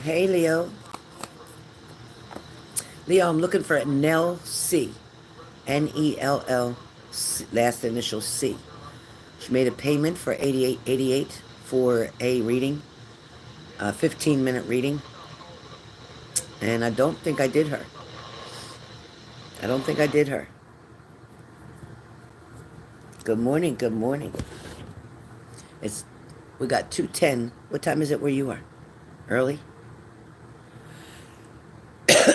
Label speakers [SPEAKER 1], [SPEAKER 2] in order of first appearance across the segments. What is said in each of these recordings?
[SPEAKER 1] Hey, Leo. Leo, I'm looking for a NELL C. NELL, last initial C. She made a payment for 88.88 for a reading, a 15-minute reading, and I don't think I did her. I don't think I did her. Good morning, good morning. It's we got 2:10. What time is it where you are? Early?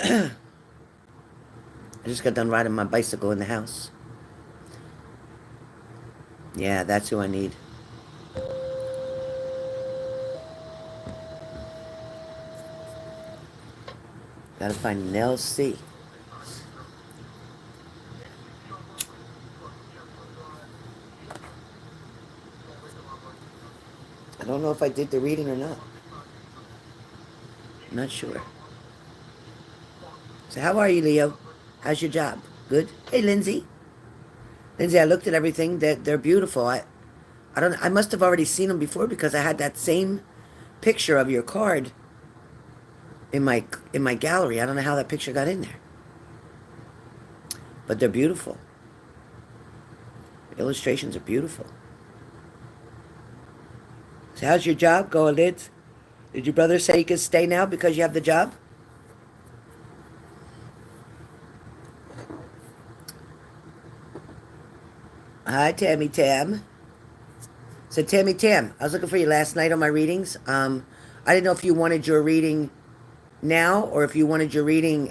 [SPEAKER 1] I just got done riding my bicycle in the house. Yeah, that's who I need. Gotta find Nell C. I don't know if I did the reading or not. I'm not sure. So how are you, Leo? How's your job? Good? Hey, Lindsay. Lindsay, I looked at everything. They're beautiful. I don't. I must have already seen them before because I had that same picture of your card in my gallery. I don't know how that picture got in there, but they're beautiful. The illustrations are beautiful. So how's your job going, Liz? Did your brother say you can stay now because you have the job? Hi, Tammy Tam. So Tammy Tam, I was looking for you last night on my readings. I didn't know if you wanted your reading now or if you wanted your reading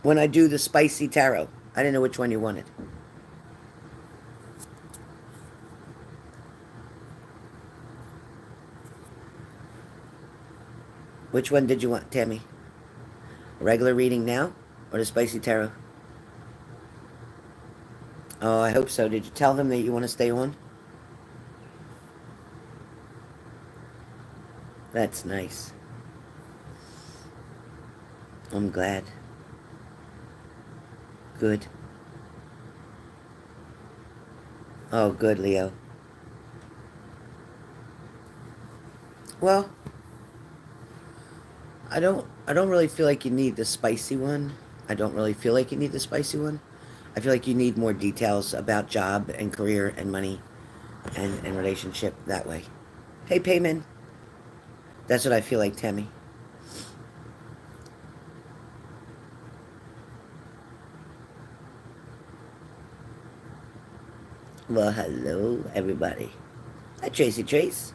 [SPEAKER 1] when I do the spicy tarot. I didn't know which one you wanted. Which one did you want, Tammy? A regular reading now or the spicy tarot? Oh, I hope so. Did you tell them that you want to stay on? That's nice. I'm glad. Good. Oh, good, Leo. Well, I don't really feel like you need the spicy one. I don't really feel like you need the spicy one. I feel like you need more details about job and career and money and relationship that way. Hey, Payman. That's what I feel like, Tammy. Well, hello, everybody. Hi, Tracy Trace.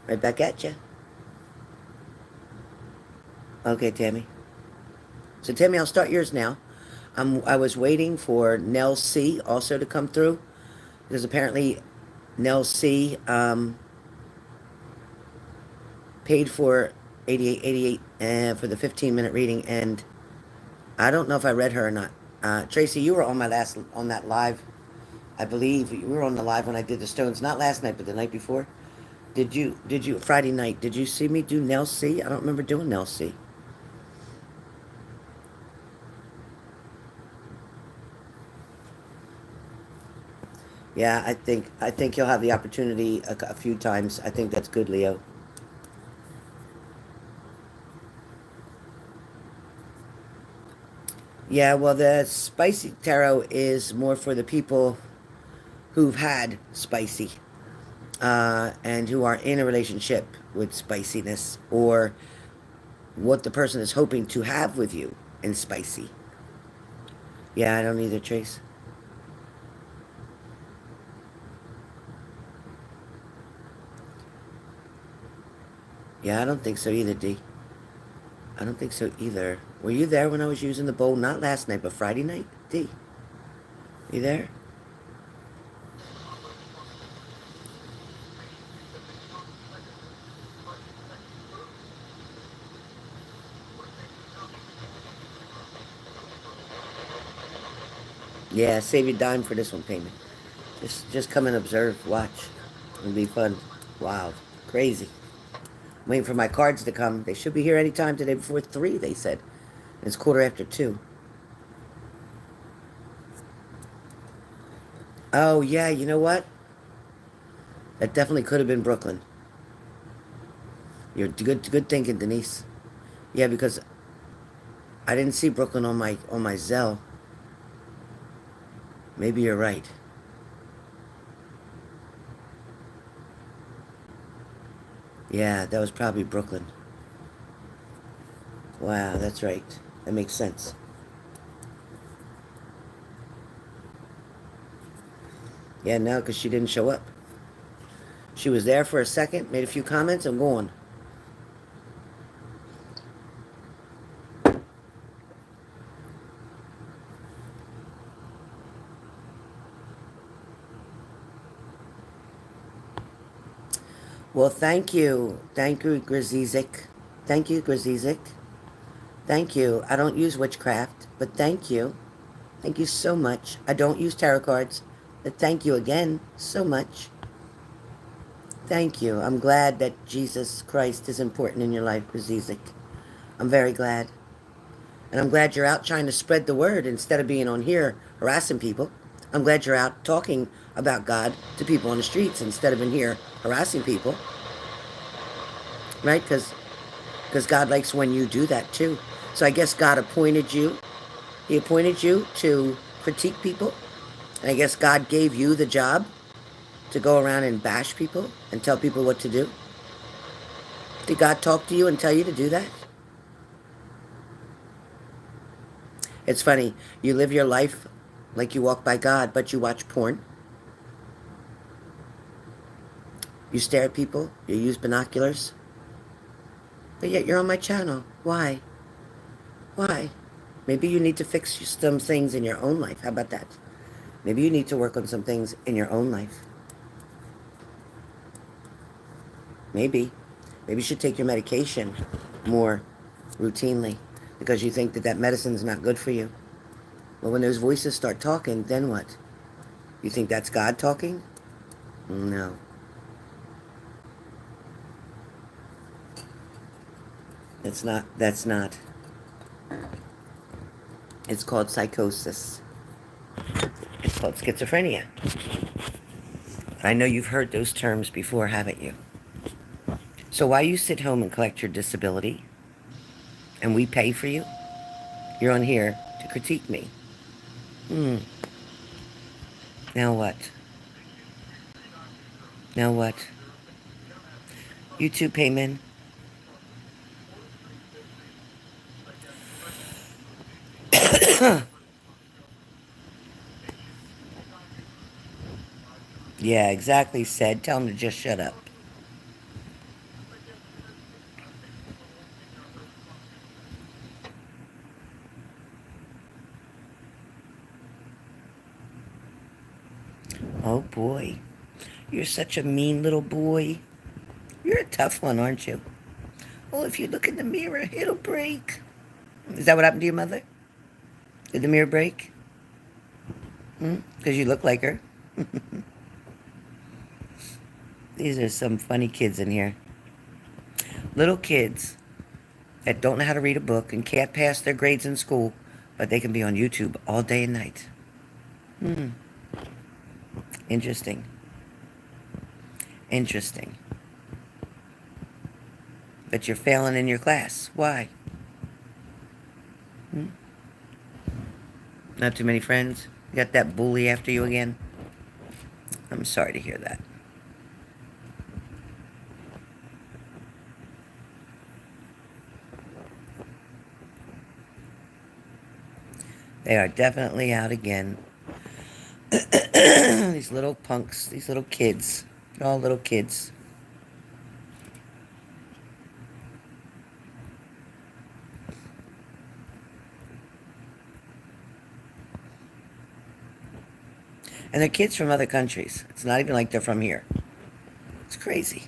[SPEAKER 1] Right back at you. Okay, Tammy. So, Tammy, I'll start yours now. I was waiting for Nell C also to come through because apparently Nell C paid for 88.88 for the 15-minute reading, and I don't know if I read her or not. Tracy, you were on my last on that live. I believe you were on the live when I did the stones, not last night, but the night before. Did you Friday night? Did you see me do Nell C? I don't remember doing Nell C. Yeah, I think you'll have the opportunity a few times. I think that's good, Leo. Yeah, well, the spicy tarot is more for the people who've had spicy and who are in a relationship with spiciness or what the person is hoping to have with you in spicy. Yeah, I don't either, Trace. Yeah, I don't think so either, D. I don't think so either. Were you there when I was using the bowl? Not last night, but Friday night? D. You there? Yeah, save your dime for this one, payment. Just come and observe, watch. It'll be fun. Wow, crazy. I'm waiting for my cards to come. They should be here anytime today before 3, they said. It's 2:15. Oh, yeah, you know what? That definitely could have been Brooklyn. You're good thinking, Denise. Yeah, because I didn't see Brooklyn on my Zelle. Maybe you're right. Yeah, that was probably Brooklyn. Wow, that's right. That makes sense. Yeah, no, because she didn't show up. She was there for a second, made a few comments, and gone. Well, thank you. Thank you, Grizizik. Thank you, Grizizik. Thank you. I don't use witchcraft, but thank you. Thank you so much. I don't use tarot cards, but thank you again so much. Thank you. I'm glad that Jesus Christ is important in your life, Grizizik. I'm very glad. And I'm glad you're out trying to spread the word instead of being on here harassing people. I'm glad you're out talking about God to people on the streets instead of in here harassing people, right? Because God likes when you do that too. So I guess God appointed you. He appointed you to critique people. And I guess God gave you the job to go around and bash people and tell people what to do. Did God talk to you and tell you to do that? It's funny. You live your life like you walk by God, but you watch porn. You stare at people. You use binoculars. But yet you're on my channel. Why? Why? Maybe you need to fix some things in your own life. How about that? Maybe you need to work on some things in your own life. Maybe. Maybe you should take your medication more routinely because you think that that medicine's not good for you. Well, when those voices start talking, then what? You think that's God talking? No. It's not. That's not. It's called psychosis. It's called schizophrenia. I know you've heard those terms before, haven't you? So why you sit home and collect your disability and we pay for you? You're on here to critique me. Hmm. Now what? Now what? YouTube payment. Yeah, exactly, said. Tell him to just shut up. Oh boy. You're such a mean little boy. You're a tough one, aren't you? Oh, if you look in the mirror, it'll break. Is that what happened to your mother? Did the mirror break? Hmm? Because you look like her. These are some funny kids in here. Little kids that don't know how to read a book and can't pass their grades in school, but they can be on YouTube all day and night. Hmm. Interesting. Interesting. But you're failing in your class. Why? Hmm? Not too many friends? You got that bully after you again? I'm sorry to hear that. They are definitely out again. These little punks, these little kids. They're all little kids. And they're kids from other countries. It's not even like they're from here. It's crazy.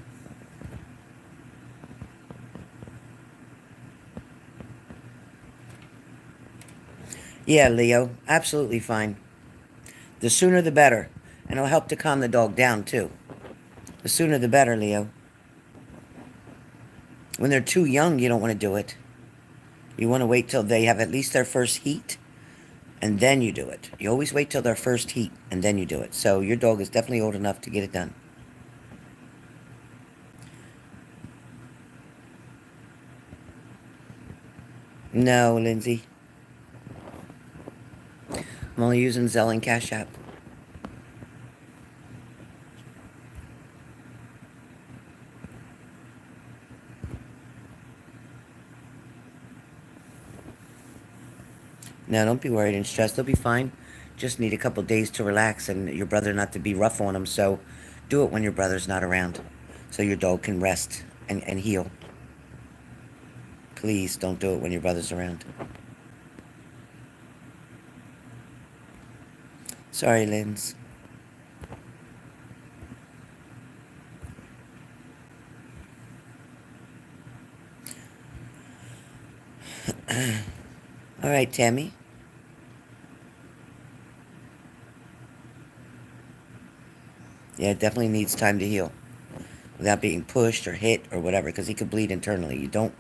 [SPEAKER 1] Yeah, Leo, absolutely fine. The sooner the better. And it'll help to calm the dog down, too. The sooner the better, Leo. When they're too young, you don't want to do it. You want to wait till they have at least their first heat, and then you do it. You always wait till their first heat, and then you do it. So your dog is definitely old enough to get it done. No, Lindsay. I'm only using Zelle and Cash App. No, don't be worried and stressed. They'll be fine. Just need a couple days to relax and your brother not to be rough on them. So do it when your brother's not around so your dog can rest and heal. Please don't do it when your brother's around. Sorry, Linz. All right, Tammy. Yeah, it definitely needs time to heal without being pushed or hit or whatever, because he could bleed internally. You don't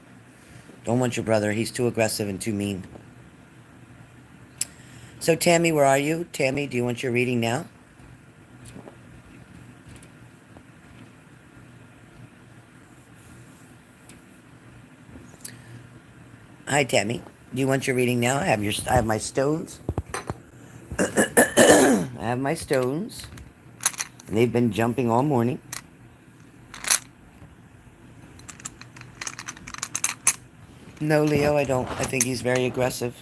[SPEAKER 1] want your brother. He's too aggressive and too mean. So, Tammy, where are you? Tammy, do you want your reading now? Hi, Tammy. Do you want your reading now? I have my stones. I have my stones. And they've been jumping all morning. No, Leo, I don't. I think he's very aggressive.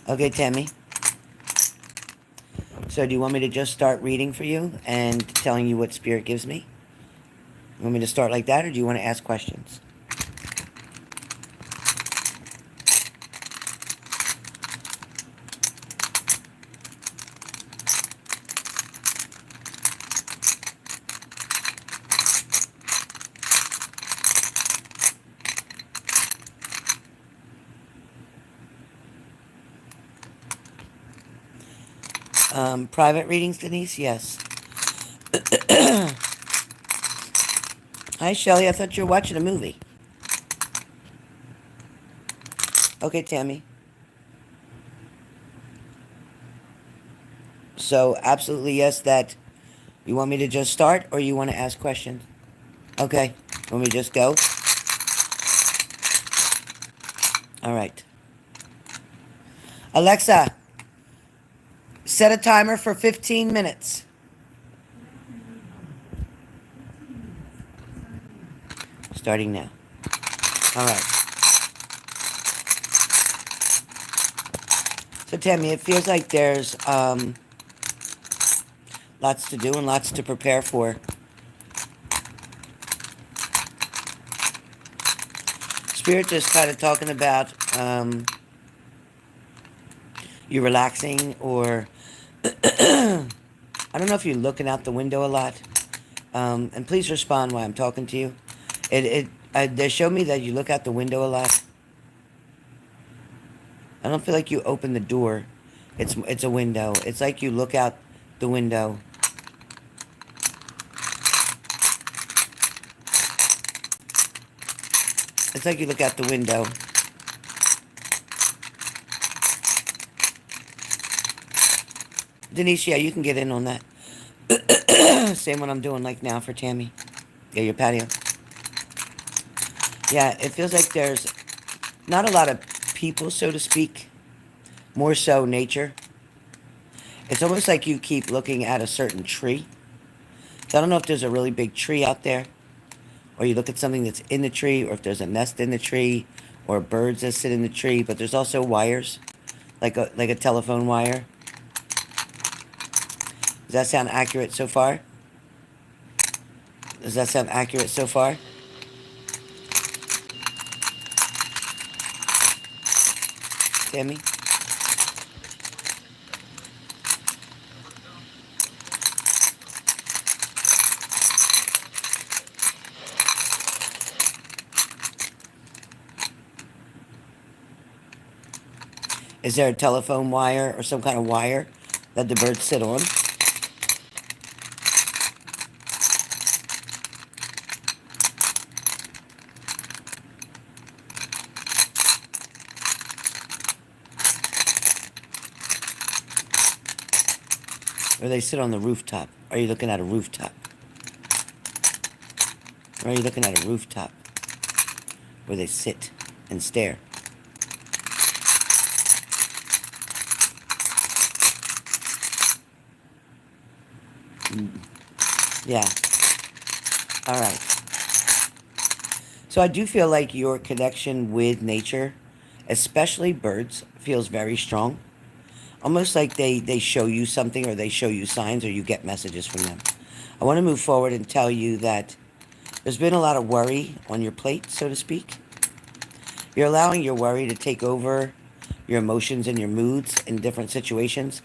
[SPEAKER 1] Okay, Tammy. So do you want me to just start reading for you and telling you what Spirit gives me? You want me to start like that, or do you want to ask questions? Private readings, Denise? Yes. Hi, Shelly. I thought you were watching a movie. Okay, Tammy. So, absolutely yes, that you want me to just start, or you want to ask questions? Okay. Want me to just go? All right. Alexa, set a timer for 15 minutes. Starting now. All right. So, Tammy, it feels like there's lots to do and lots to prepare for. Spirit just kind of talking about you relaxing, or I don't know if you're looking out the window a lot. And please respond while I'm talking to you. They show me that you look out the window a lot. I don't feel like you open the door. It's a window. It's like you look out the window. It's like you look out the window. Denise, yeah, you can get in on that. Same what I'm doing like now for Tammy. Yeah, your patio. Yeah, it feels like there's not a lot of people, so to speak. More so nature. It's almost like you keep looking at a certain tree. So I don't know if there's a really big tree out there, or you look at something that's in the tree, or if there's a nest in the tree, or birds that sit in the tree. But there's also wires, like a telephone wire. Does that sound accurate so far? Does that sound accurate so far? Tammy? Is there a telephone wire or some kind of wire that the birds sit on? Or they sit on the rooftop. Are you looking at a rooftop? Or are you looking at a rooftop where they sit and stare? Yeah. All right. So I do feel like your connection with nature, especially birds, feels very strong. Almost like they show you something, or they show you signs, or you get messages from them. I want to move forward and tell you that there's been a lot of worry on your plate, so to speak. You're allowing your worry to take over your emotions and your moods in different situations.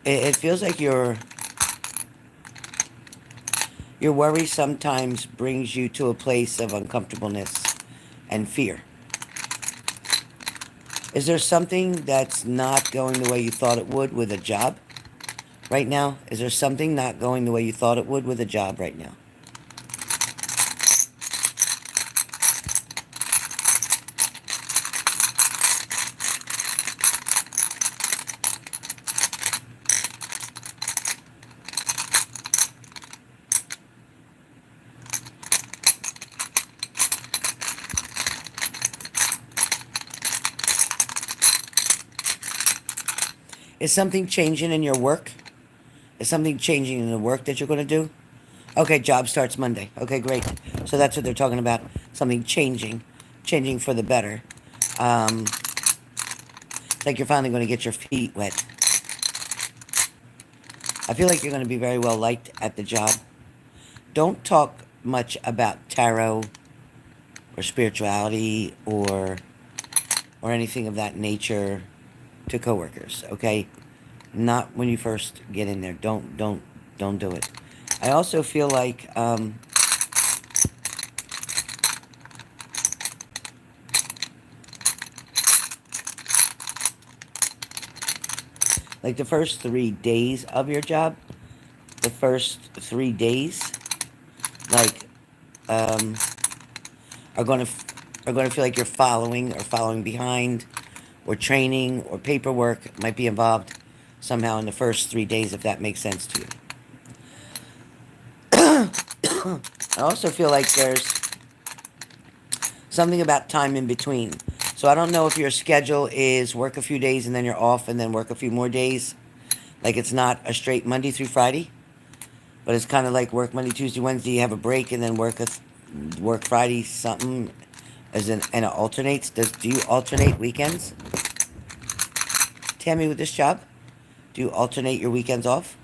[SPEAKER 1] It feels like your worry sometimes brings you to a place of uncomfortableness and fear. Is there something that's not going the way you thought it would with a job right now? Is there something not going the way you thought it would with a job right now? Is something changing in your work? Is something changing in the work that you're going to do? Okay, job starts Monday. Okay, great. So that's what they're talking about. Something changing for the better. It's like you're finally going to get your feet wet. I feel like you're going to be very well liked at the job. Don't talk much about tarot or spirituality or anything of that nature to coworkers, okay? Not when you first get in there. Don't do it. I also feel like the first 3 days of your job, the first 3 days, like, um, are gonna feel like you're following behind, or training or paperwork might be involved somehow in the first 3 days, if that makes sense to you. I also feel like there's something about time in between. So I don't know if your schedule is work a few days and then you're off and then work a few more days. Like it's not a straight Monday through Friday, but it's kind of like work Monday, Tuesday, Wednesday, you have a break, and then work Friday something, and it alternates. Do you alternate weekends? Tammy, with this job, do you alternate your weekends off?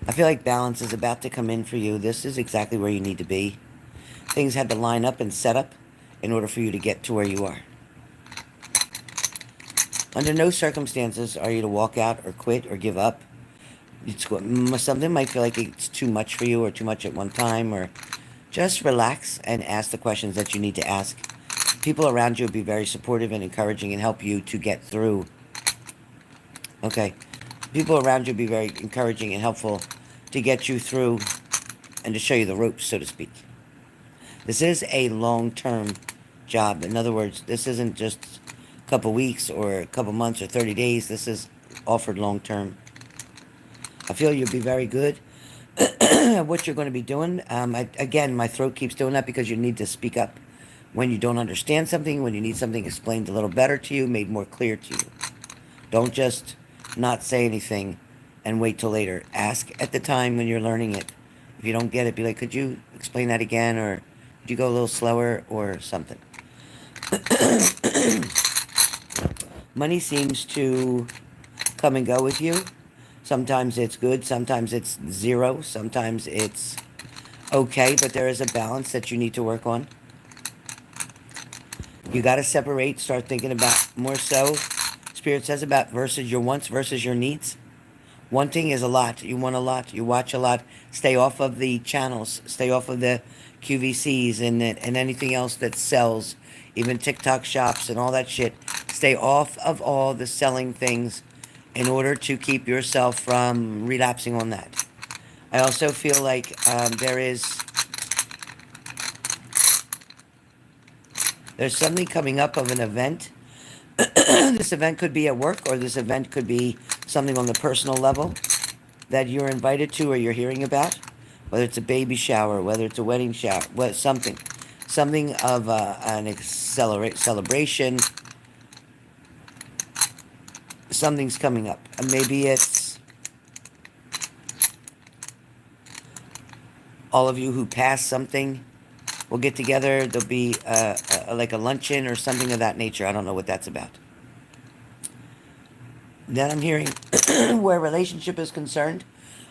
[SPEAKER 1] I feel like balance is about to come in for you. This is exactly where you need to be. Things had to line up and set up in order for you to get to where you are. Under no circumstances are you to walk out or quit or give up. Something might feel like it's too much for you, or too much at one time, or just relax and ask the questions that you need to ask. People around you will be very supportive and encouraging and help you to get through. Okay. People around you will be very encouraging and helpful to get you through and to show you the ropes, so to speak. This is a long-term job. In other words, this isn't just a couple weeks or a couple months or 30 days. This is offered long-term. I feel you'll be very good at what you're going to be doing. Again, my throat keeps doing that because you need to speak up when you don't understand something, when you need something explained a little better to you, made more clear to you. Don't just not say anything and wait till later. Ask at the time when you're learning it. If you don't get it, be like, could you explain that again? Or could you go a little slower or something? Money seems to come and go with you. Sometimes it's good, sometimes it's zero, sometimes it's okay, but there is a balance that you need to work on. You got to separate, start thinking about more so. Spirit says about versus your wants versus your needs. Wanting is a lot. You want a lot. You watch a lot. Stay off of the channels. Stay off of the QVCs and anything else that sells, even TikTok shops and all that shit. Stay off of all the selling things in order to keep yourself from relapsing on that. I also feel like there's something coming up of an event. This event could be at work, or this event could be something on the personal level that you're invited to or you're hearing about, whether it's a baby shower, whether it's a wedding shower, what something of an celebration. Something's coming up. And maybe it's all of you who pass something will get together. There'll be like a luncheon or something of that nature. I don't know what that's about. Then I'm hearing where relationship is concerned.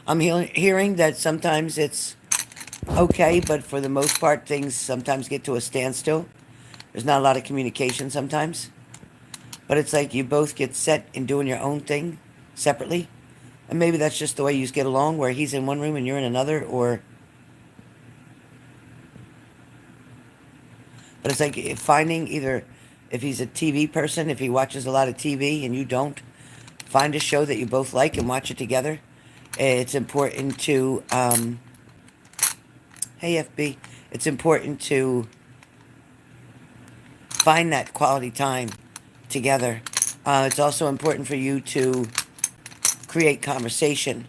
[SPEAKER 1] I'm hearing that sometimes it's okay, but for the most part, things sometimes get to a standstill. There's not a lot of communication sometimes. But it's like you both get set in doing your own thing separately. And maybe that's just the way you get along, where he's in one room and you're in another, or. But it's like finding either, if he's a TV person, if he watches a lot of TV and you don't, find a show that you both like and watch it together. It's important to, hey FB, it's important to find that quality time together. It's also important for you to create conversation,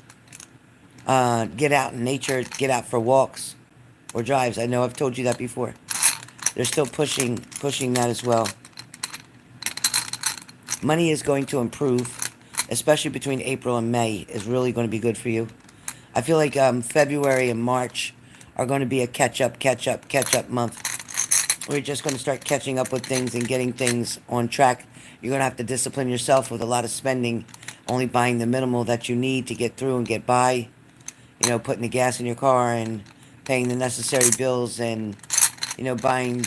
[SPEAKER 1] get out in nature, get out for walks or drives. I know I've told you that before. They're still pushing that as well. Money is going to improve, especially between April and May, is really going to be good for you. I feel like February and March are going to be a catch up month. We're just going to start catching up with things and getting things on track. You're going to have to discipline yourself with a lot of spending, only buying the minimal that you need to get through and get by. You know, putting the gas in your car and paying the necessary bills and, buying,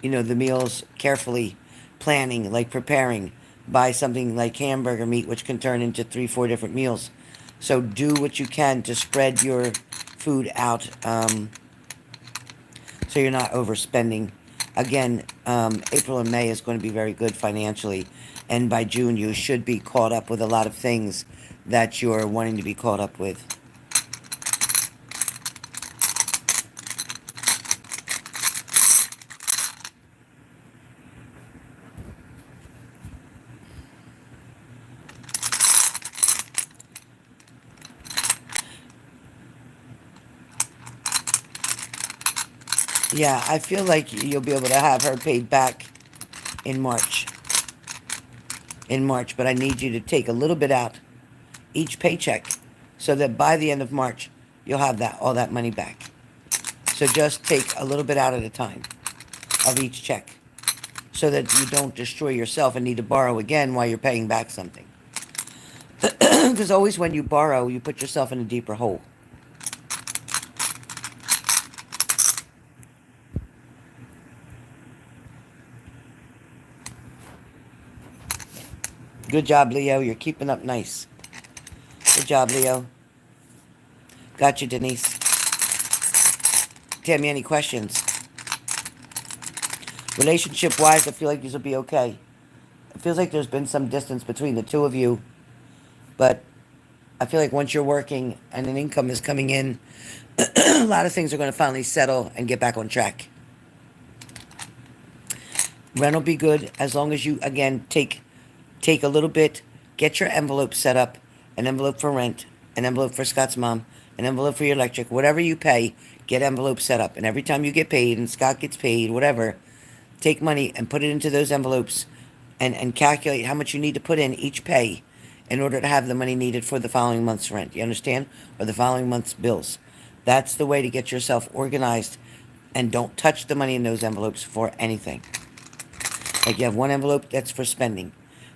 [SPEAKER 1] the meals carefully, planning, like preparing. Buy something like hamburger meat, which can turn into 3, 4 different meals. So do what you can to spread your food out, so you're not overspending. Again, April and May is going to be very good financially. And by June, you should be caught up with a lot of things that you're wanting to be caught up with. Yeah, I feel like you'll be able to have her paid back in March. In March, but I need you to take a little bit out each paycheck so that by the end of March, you'll have all that money back. So just take a little bit out at a time of each check so that you don't destroy yourself and need to borrow again while you're paying back something. Because always when you borrow, you put yourself in a deeper hole. Good job, Leo. You're keeping up nice. Good job, Leo. Got you, Denise. Tell me any questions. Relationship-wise, I feel like these will be okay. It feels like there's been some distance between the two of you, but I feel like once you're working and an income is coming in, a lot of things are going to finally settle and get back on track. Rent will be good as long as you, again, take a little bit, get your envelope set up, an envelope for rent, an envelope for Scott's mom, an envelope for your electric, whatever you pay, get envelopes set up. And every time you get paid and Scott gets paid, whatever, take money and put it into those envelopes and calculate how much you need to put in each pay in order to have the money needed for the following month's rent. You understand? Or the following month's bills. That's the way to get yourself organized, and don't touch the money in those envelopes for anything. Like you have one envelope that's for spending,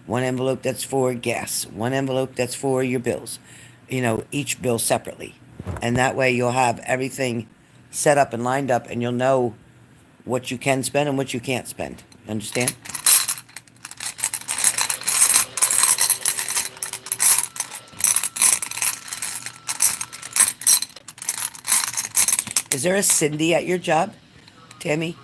[SPEAKER 1] one envelope that's for gas, one envelope that's for your bills. Each bill separately. And that way you'll have everything set up and lined up, and you'll know what you can spend and what you can't spend. Understand? Is there a Cindy at your job, Tammy?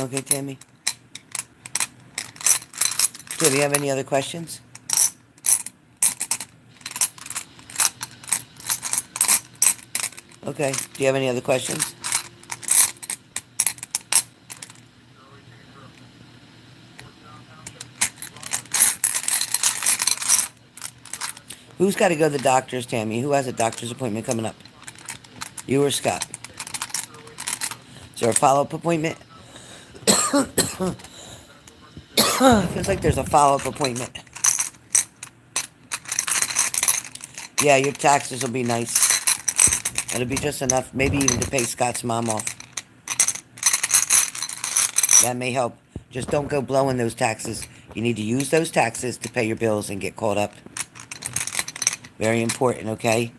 [SPEAKER 1] Okay, Tammy. Do you have any other questions? Okay. Do you have any other questions? Who's got to go to the doctor's, Tammy? Who has a doctor's appointment coming up? You or Scott? Is there a follow-up appointment? Feels like there's a follow-up appointment. Yeah, your taxes will be nice. It'll be just enough, maybe even to pay Scott's mom off. That may help. Just don't go blowing those taxes. You need to use those taxes to pay your bills and get caught up. Very important, okay?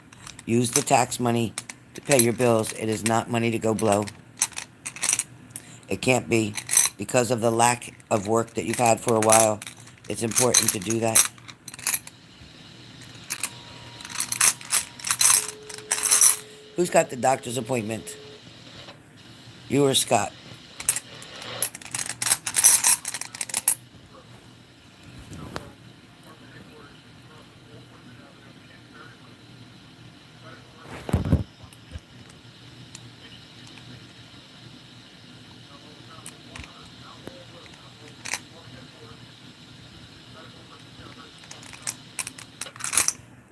[SPEAKER 1] Use the tax money to pay your bills. It is not money to go blow. It can't be. Because of the lack of work that you've had for a while, it's important to do that. Who's got the doctor's appointment? You or Scott?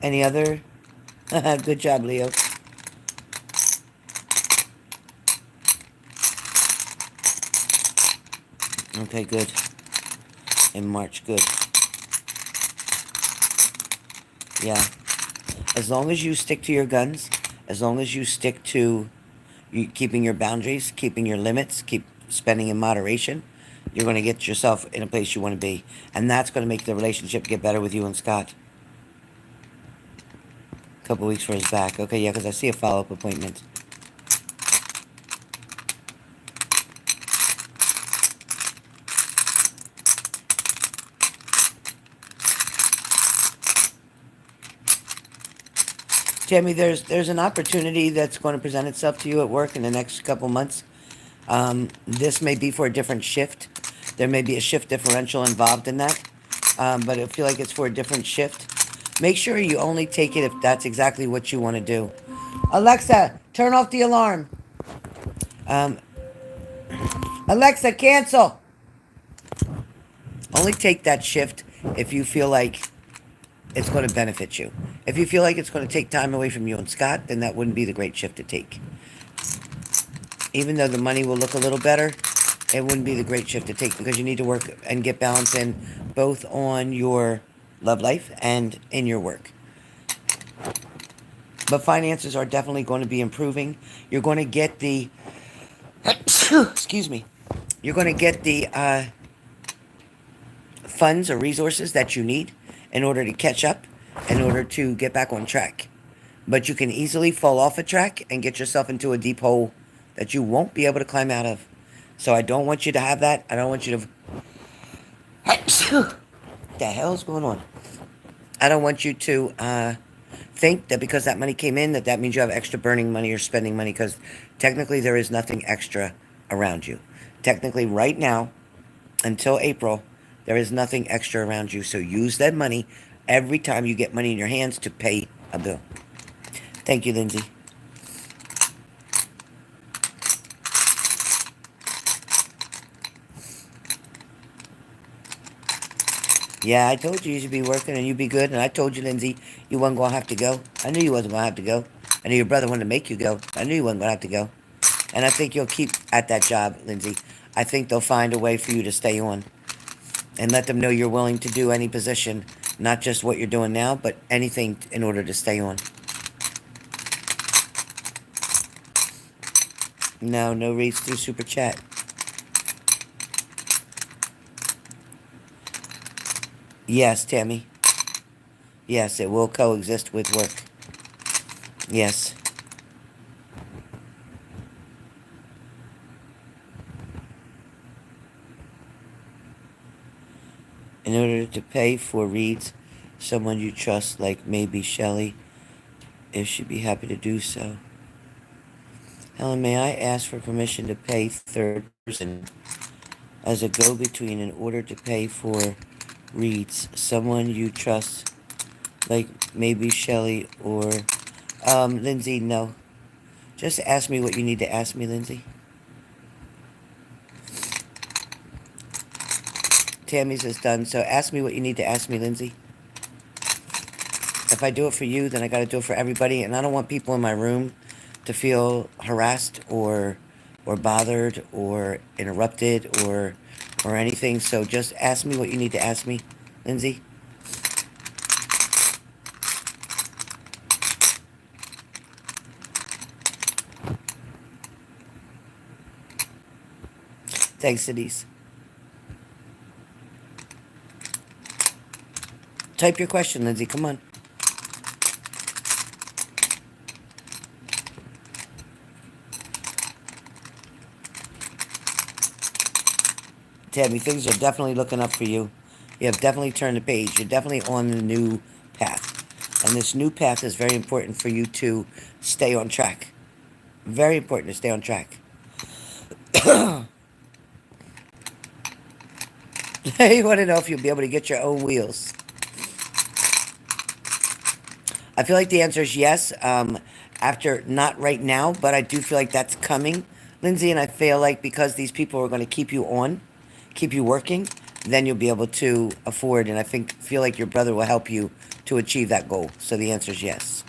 [SPEAKER 1] Any other? Good job, Leo. Okay, good. In March, good. Yeah. As long as you stick to your guns, as long as you stick to keeping your boundaries, keeping your limits, keep spending in moderation, you're going to get yourself in a place you want to be. And that's going to make the relationship get better with you and Scott. A couple weeks for his back. Okay, yeah, because I see a follow-up appointment. Tammy, there's an opportunity that's going to present itself to you at work in the next couple months. This may be for a different shift. There may be a shift differential involved in that, but I feel like it's for a different shift. Make sure you only take it if that's exactly what you want to do. Alexa, turn off the alarm. Um, Alexa, cancel. Only take that shift if you feel like it's going to benefit you. If you feel like it's going to take time away from you and Scott, then that wouldn't be the great shift to take. Even though the money will look a little better, it wouldn't be the great shift to take because you need to work and get balance in both on your love life and in your work. But finances are definitely going to be improving. You're going to get the excuse me. You're going to get the funds or resources that you need in order to catch up, in order to get back on track. But you can easily fall off a track and get yourself into a deep hole that you won't be able to climb out of. So I don't want you to have that. I don't want you to... What the hell's going on? I don't want you to think that because that money came in, that means you have extra burning money or spending money, because technically there is nothing extra around you. Technically right now, until April, there is nothing extra around you. So use that money every time you get money in your hands to pay a bill. Thank you, Lindsay. Yeah, I told you you should be working and you'd be good. And I told you, Lindsay, you wasn't going to have to go. I knew you wasn't going to have to go. I knew your brother wanted to make you go. I knew you wasn't going to have to go. And I think you'll keep at that job, Lindsay. I think they'll find a way for you to stay on. And let them know you're willing to do any position. Not just what you're doing now, but anything in order to stay on. No, no reads through Super Chat. Yes, Tammy. Yes, it will coexist with work. Yes. In order to pay for reads, someone you trust, like maybe Shelley, if she'd be happy to do so. Helen, may I ask for permission to pay third person? as a go-between in order to pay for reads. Someone you trust, like maybe Shelly or Lindsay. No, just ask me what you need to ask me, Lindsay. Tammy says done. So ask me what you need to ask me, Lindsay. If I do it for you, then I got to do it for everybody, and I don't want people in my room to feel harassed or bothered or interrupted or anything. So just ask me what you need to ask me, Lindsay. Thanks, Denise. Type your question, Lindsay. Come on. Tammy, things are definitely looking up for you. You have definitely turned the page. You're definitely on the new path. And this new path is very important for you to stay on track. Very important to stay on track. You want to know if you'll be able to get your own wheels. I feel like the answer is yes. After, not right now, but I do feel like that's coming, Lindsay. And I feel like because these people are going to keep you on, keep you working, then you'll be able to afford. And I feel like your brother will help you to achieve that goal. So the answer is yes.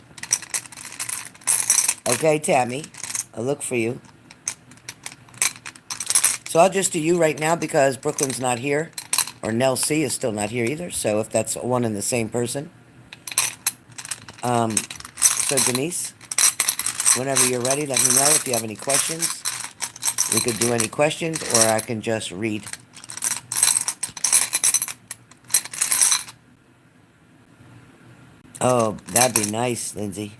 [SPEAKER 1] Okay, Tammy, I'll look for you. So I'll just do you right now because Brooklyn's not here, or Nell C is still not here either. So if that's one and the same person. So Denise, whenever you're ready, let me know if you have any questions. We could do any questions, or I can just read. Oh, that'd be nice, Lindsay.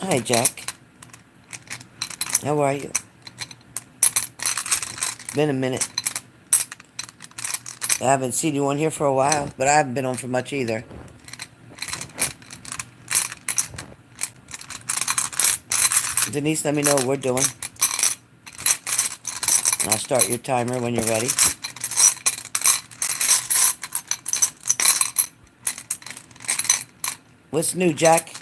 [SPEAKER 1] Hi, Jack. How are you? Been a minute. I haven't seen you on here for a while, but I haven't been on for much either. Denise, let me know what we're doing. I'll start your timer when you're ready. What's new, Jack?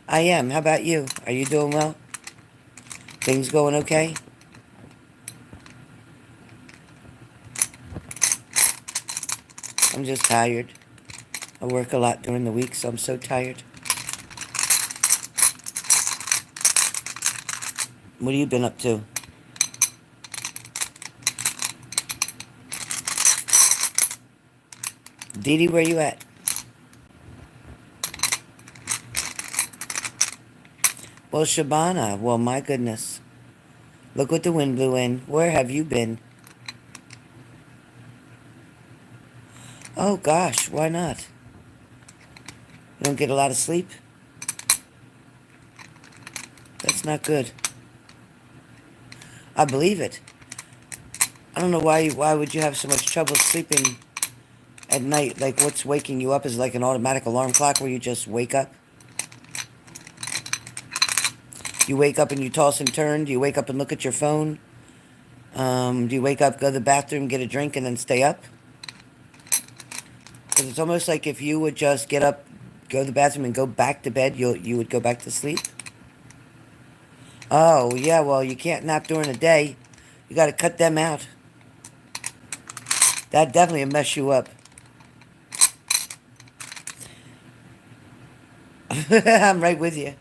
[SPEAKER 1] I am. How about you? Are you doing well? Things going okay? I'm just tired. I work a lot during the week, so I'm so tired. What have you been up to? Dee Dee, where you at? Well, Shabana, well, my goodness. Look what the wind blew in. Where have you been? Oh, gosh, why not? You don't get a lot of sleep? That's not good. I believe it. I don't know why would you have so much trouble sleeping at night? Like, what's waking you up is like an automatic alarm clock where you just wake up? You wake up and you toss and turn? Do you wake up and look at your phone? Do you wake up, go to the bathroom, get a drink, and then stay up? Because it's almost like if you would just get up, go to the bathroom, and go back to bed, you would go back to sleep. Oh, yeah, well, you can't nap during the day. You got to cut them out. That definitely will mess you up. I'm right with you.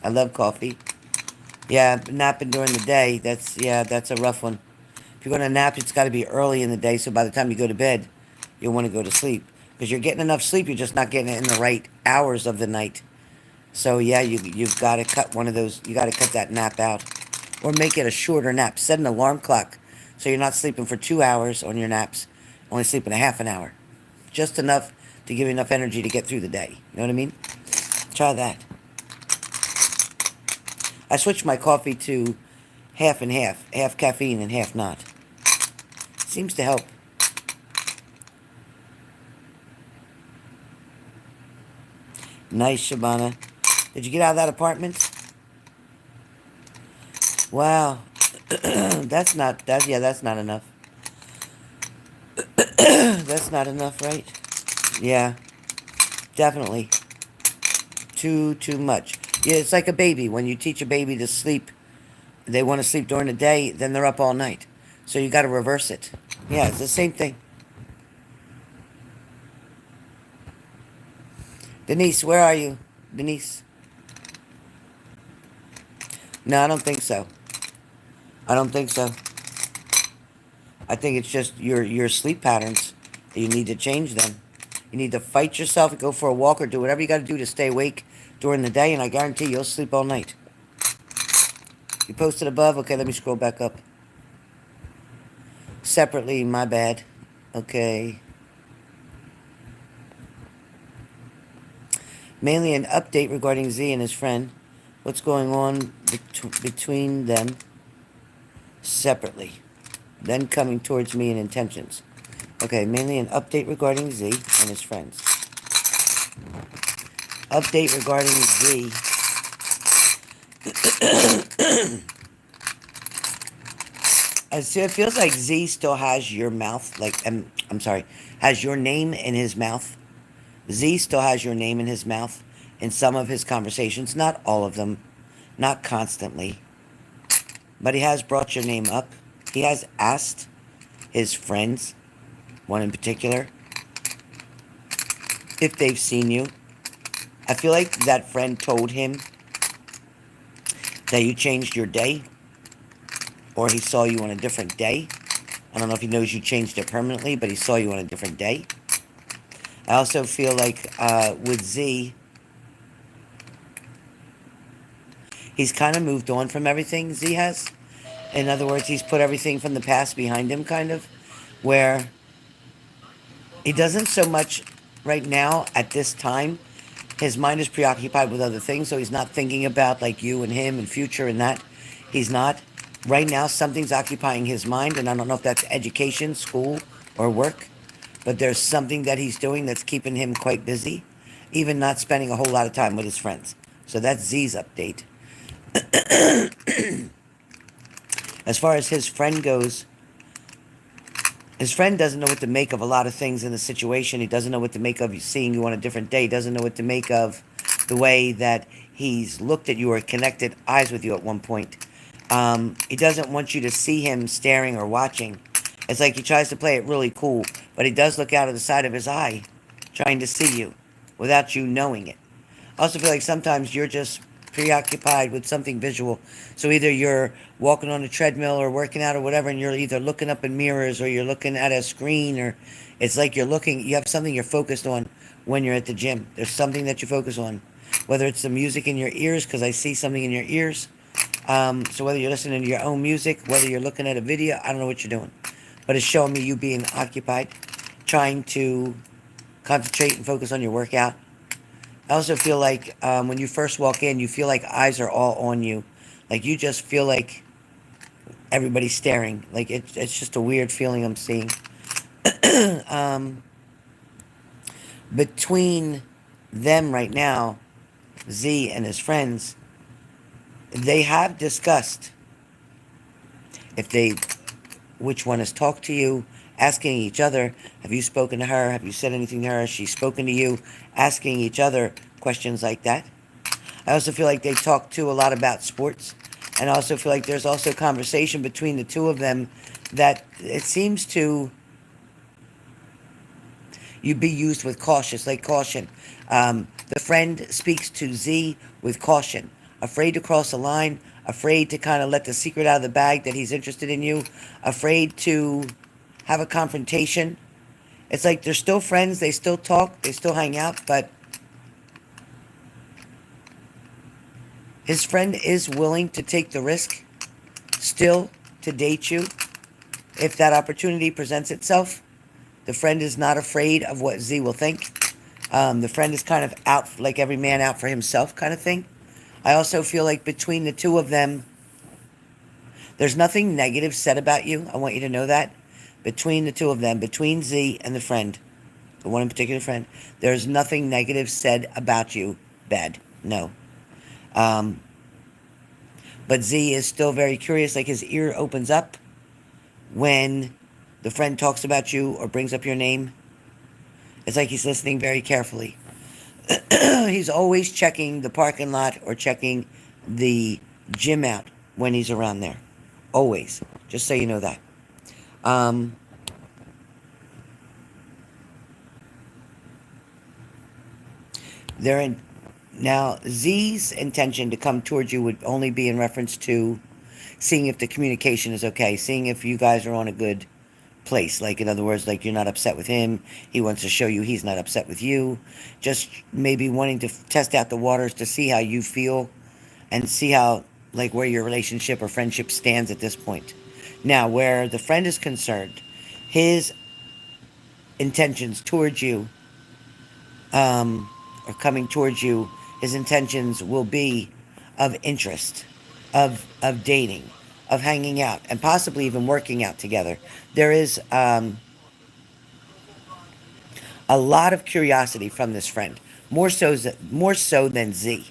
[SPEAKER 1] I love coffee. Yeah, napping during the day, that's a rough one. If you're going to nap, it's got to be early in the day, so by the time you go to bed, you'll want to go to sleep. Because you're getting enough sleep, you're just not getting it in the right hours of the night. So yeah, you've got to cut one of those, you got to cut that nap out. Or make it a shorter nap. Set an alarm clock so you're not sleeping for 2 hours on your naps, only sleeping a half an hour. Just enough to give you enough energy to get through the day. You know what I mean? Try that. I switched my coffee to half and half caffeine and half not. Seems to help. Nice, Shabana. Did you get out of that apartment? Wow. That's not, yeah, that's not enough. That's not enough, right? Yeah, definitely. Too much. Yeah, it's like a baby. When you teach a baby to sleep, they want to sleep during the day, then they're up all night. So you got to reverse it. Yeah, it's the same thing. Denise, where are you? Denise? No, I don't think so. I don't think so. I think it's just your sleep patterns. You need to change them. You need to fight yourself and go for a walk or do whatever you got to do to stay awake during the day, and I guarantee you'll sleep all night. You posted above? Okay, let me scroll back up. Separately, my bad. Okay. Mainly an update regarding Z and his friend. What's going on between them separately. Then coming towards me in intentions. Okay, mainly an update regarding Z and his friends. Update regarding Z. So it feels like Z still has your mouth, like, I'm sorry, has your name in his mouth. Z still has your name in his mouth in some of his conversations, not all of them, not constantly, but he has brought your name up. He has asked his friends, one in particular, if they've seen you. I feel like that friend told him that you changed your day, or he saw you on a different day. I don't know if he knows you changed it permanently, but he saw you on a different day. I also feel like with Z, he's kind of moved on from everything, Z has. In other words, he's put everything from the past behind him, kind of, where he doesn't so much right now at this time. His mind is preoccupied with other things, so he's not thinking about like you and him and future and that. He's not. Right now, something's occupying his mind, and I don't know if that's education, school, or work, but there's something that he's doing that's keeping him quite busy, even not spending a whole lot of time with his friends. So that's Z's update. As far as his friend goes, his friend doesn't know what to make of a lot of things in the situation. He doesn't know what to make of seeing you on a different day. He doesn't know what to make of the way that he's looked at you or connected eyes with you at one point. He doesn't want you to see him staring or watching. It's like he tries to play it really cool, but he does look out of the side of his eye, trying to see you, without you knowing it. I also feel like sometimes you're just preoccupied with something visual. So either you're walking on a treadmill or working out or whatever, and you're either looking up in mirrors or you're looking at a screen, or it's like you have something you're focused on when you're at the gym. There's something that you focus on. Whether it's the music in your ears, because I see something in your ears. So whether you're listening to your own music, whether you're looking at a video, I don't know what you're doing. But it's showing me you being occupied, trying to concentrate and focus on your workout. I also feel like when you first walk in, you feel like eyes are all on you. Like you just feel like everybody's staring. Like it's just a weird feeling I'm seeing. Between them right now, Z and his friends, they have discussed which one has talked to you, asking each other, have you spoken to her? Have you said anything to her? Has she spoken to you? Asking each other questions like that. I also feel like they talk too a lot about sports. And I also feel like there's also conversation between the two of them that it seems to you be used with caution. The friend speaks to Z with caution, afraid to cross the line, afraid to kind of let the secret out of the bag that he's interested in you, afraid to have a confrontation. It's like they're still friends, they still talk, they still hang out, but his friend is willing to take the risk still to date you if that opportunity presents itself. The friend is not afraid of what Z will think. The friend is kind of out, like every man out for himself kind of thing. I also feel like between the two of them, there's nothing negative said about you. I want you to know that. Between the two of them, between Z and the friend, the one in particular friend, there's nothing negative said about you bad. No. Um, but Z is still very curious. Like his ear opens up when the friend talks about you or brings up your name. It's like he's listening very carefully. He's always checking the parking lot or checking the gym out when he's around there. Always. Just so you know that. Um, they're in, now, Z's intention to come towards you would only be in reference to seeing if the communication is okay, seeing if you guys are on a good place. Like, in other words, like you're not upset with him. He wants to show you he's not upset with you. Just maybe wanting to test out the waters to see how you feel and see how, like, where your relationship or friendship stands at this point. Now, where the friend is concerned, his intentions towards you, or coming towards you, his intentions will be of interest, of dating, of hanging out, and possibly even working out together. There is a lot of curiosity from this friend, more so than Z.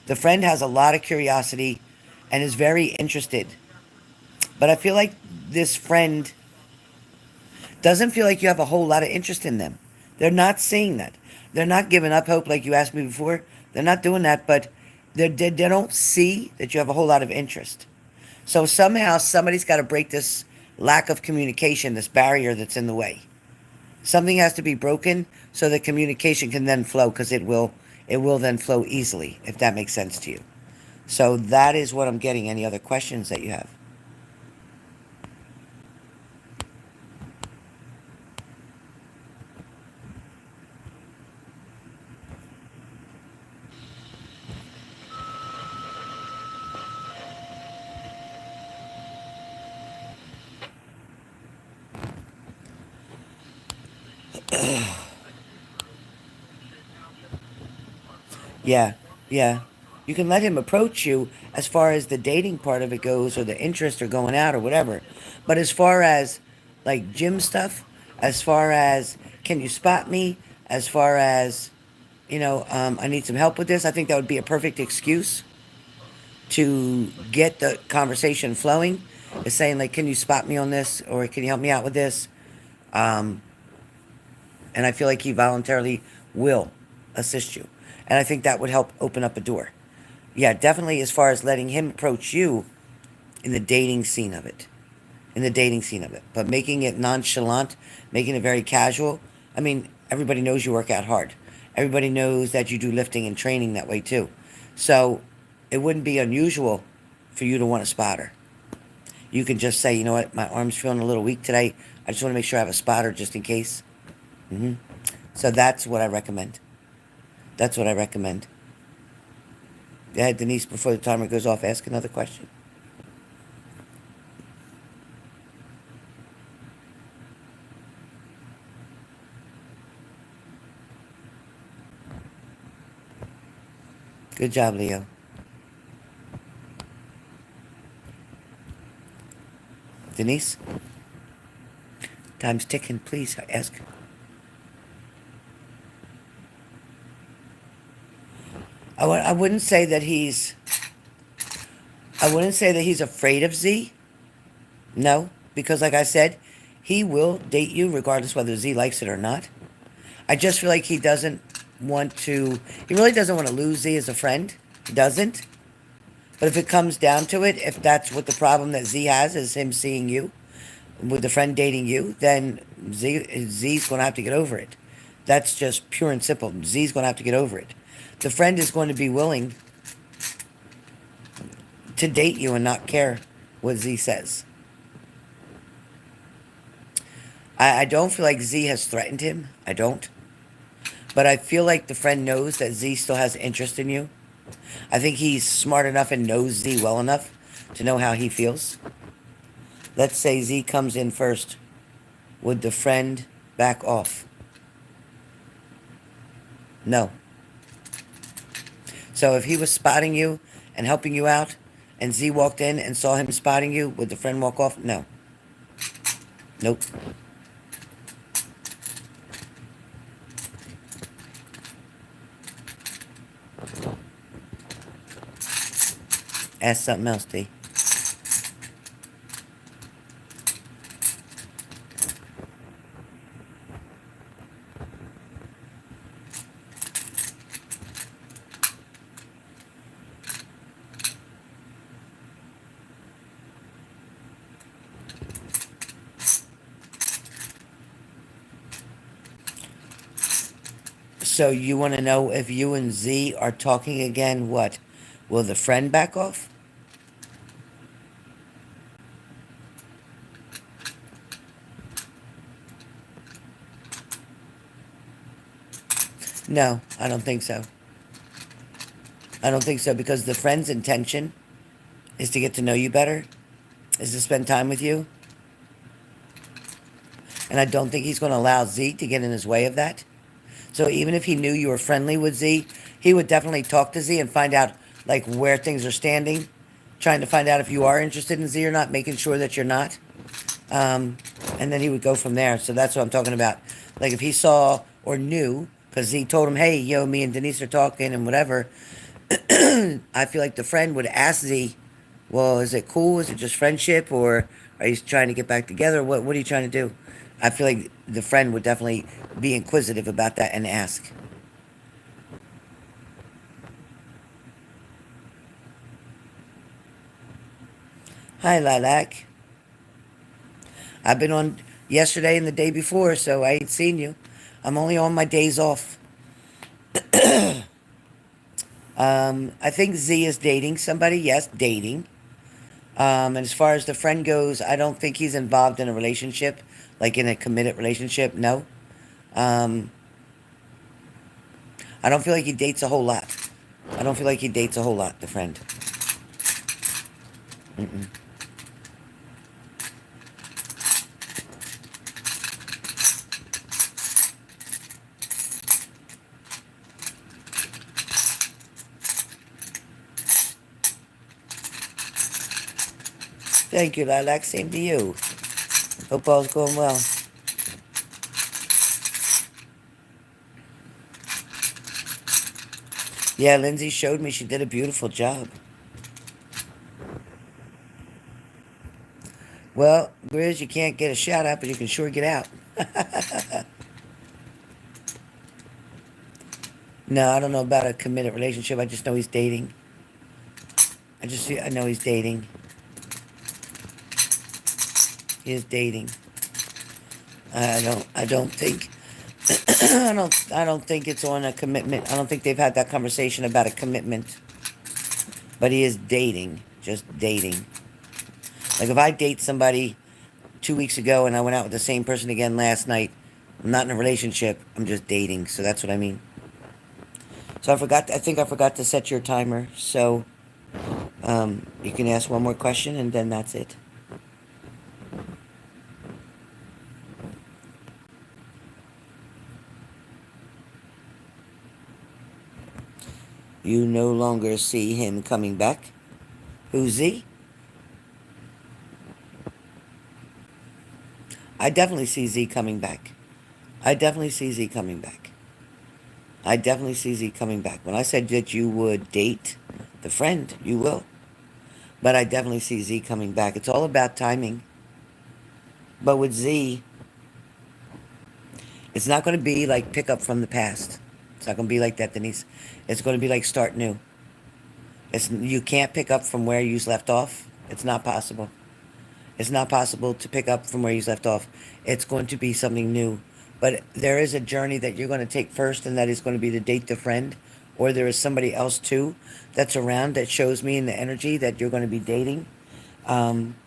[SPEAKER 1] The friend has a lot of curiosity and is very interested. But I feel like this friend doesn't feel like you have a whole lot of interest in them. They're not seeing that. They're not giving up hope like you asked me before. They're not doing that, but they don't see that you have a whole lot of interest. So somehow somebody's got to break this lack of communication, this barrier that's in the way. Something has to be broken so that communication can then flow, because it will then flow easily, if that makes sense to you. So that is what I'm getting. Any other questions that you have? Yeah, yeah. You can let him approach you as far as the dating part of it goes, or the interest, or going out, or whatever. But as far as like gym stuff, as far as can you spot me, as far as I need some help with this, I think that would be a perfect excuse to get the conversation flowing. Is saying, like, can you spot me on this, or can you help me out with this? Um, and I feel like he voluntarily will assist you. And I think that would help open up a door. Yeah, definitely as far as letting him approach you in the dating scene of it. In the dating scene of it. But making it nonchalant, making it very casual. I mean, everybody knows you work out hard. Everybody knows that you do lifting and training that way too. So it wouldn't be unusual for you to want a spotter. You can just say, you know what, my arm's feeling a little weak today. I just want to make sure I have a spotter just in case. So that's what I recommend. That's what I recommend. Go ahead, Denise, before the timer goes off, ask another question. Good job, Leo. Denise? Time's ticking. Please ask. I wouldn't say that he's. I wouldn't say that he's afraid of Z. No, because like I said, he will date you regardless whether Z likes it or not. I just feel like he doesn't want to. He really doesn't want to lose Z as a friend. He doesn't. But if it comes down to it, if that's what the problem that Z has is him seeing you with the friend dating you, then Z's going to have to get over it. That's just pure and simple. Z's going to have to get over it. The friend is going to be willing to date you and not care what Z says. I don't feel like Z has threatened him. I don't. But I feel like the friend knows that Z still has interest in you. I think he's smart enough and knows Z well enough to know how he feels. Let's say Z comes in first. Would the friend back off? No. So if he was spotting you and helping you out, and Z walked in and saw him spotting you, would the friend walk off? No. Nope. Ask something else, D. So you want to know if you and Z are talking again, what? Will the friend back off? No, I don't think so. I don't think so because the friend's intention is to get to know you better, is to spend time with you. And I don't think he's going to allow Z to get in his way of that. So even if he knew you were friendly with Z, he would definitely talk to Z and find out like where things are standing, trying to find out if you are interested in Z or not, making sure that you're not. Um, and then he would go from there. So that's what I'm talking about. Like if he saw or knew, because Z told him, hey, yo, me and Denise are talking and whatever, I feel like the friend would ask Z, well, is it cool? Is it just friendship? Or are you trying to get back together? What are you trying to do? I feel like the friend would definitely be inquisitive about that and ask. Hi, Lilac. I've been on yesterday and the day before, so I ain't seen you. I'm only on my days off. I think Z is dating somebody. Yes, dating. And as far as the friend goes, I don't think he's involved in a relationship, like in a committed relationship. No. Um, I don't feel like he dates a whole lot. I don't feel like he dates a whole lot, the friend. Mm-mm. Thank you, Lilac. Same to you. Hope all's going well. Yeah, Lindsay showed me she did a beautiful job. Well, Grizz, you can't get a shout out, but you can sure get out. No, I don't know about a committed relationship. I just know he's dating. I know he's dating. He is dating. I don't think I don't think it's on a commitment. I don't think they've had that conversation about a commitment. But he is dating, just dating. Like if I date somebody 2 weeks ago and I went out with the same person again last night, I'm not in a relationship. I'm just dating. So that's what I mean. So I think I forgot to set your timer. So you can ask one more question and then that's it. You no longer see him coming back. Who's he? I definitely see Z coming back. I definitely see Z coming back. I definitely see Z coming back. When I said that you would date the friend, you will. But I definitely see Z coming back. It's all about timing. But with Z, it's not going to be like pick up from the past. It's not going to be like that, Denise. It's going to be like start new. You can't pick up from where you left off. It's not possible. It's not possible to pick up from where you left off. It's going to be something new. But there is a journey that you're going to take first, and that is going to be to date the friend. Or there is somebody else too that's around that shows me in the energy that you're going to be dating. Um,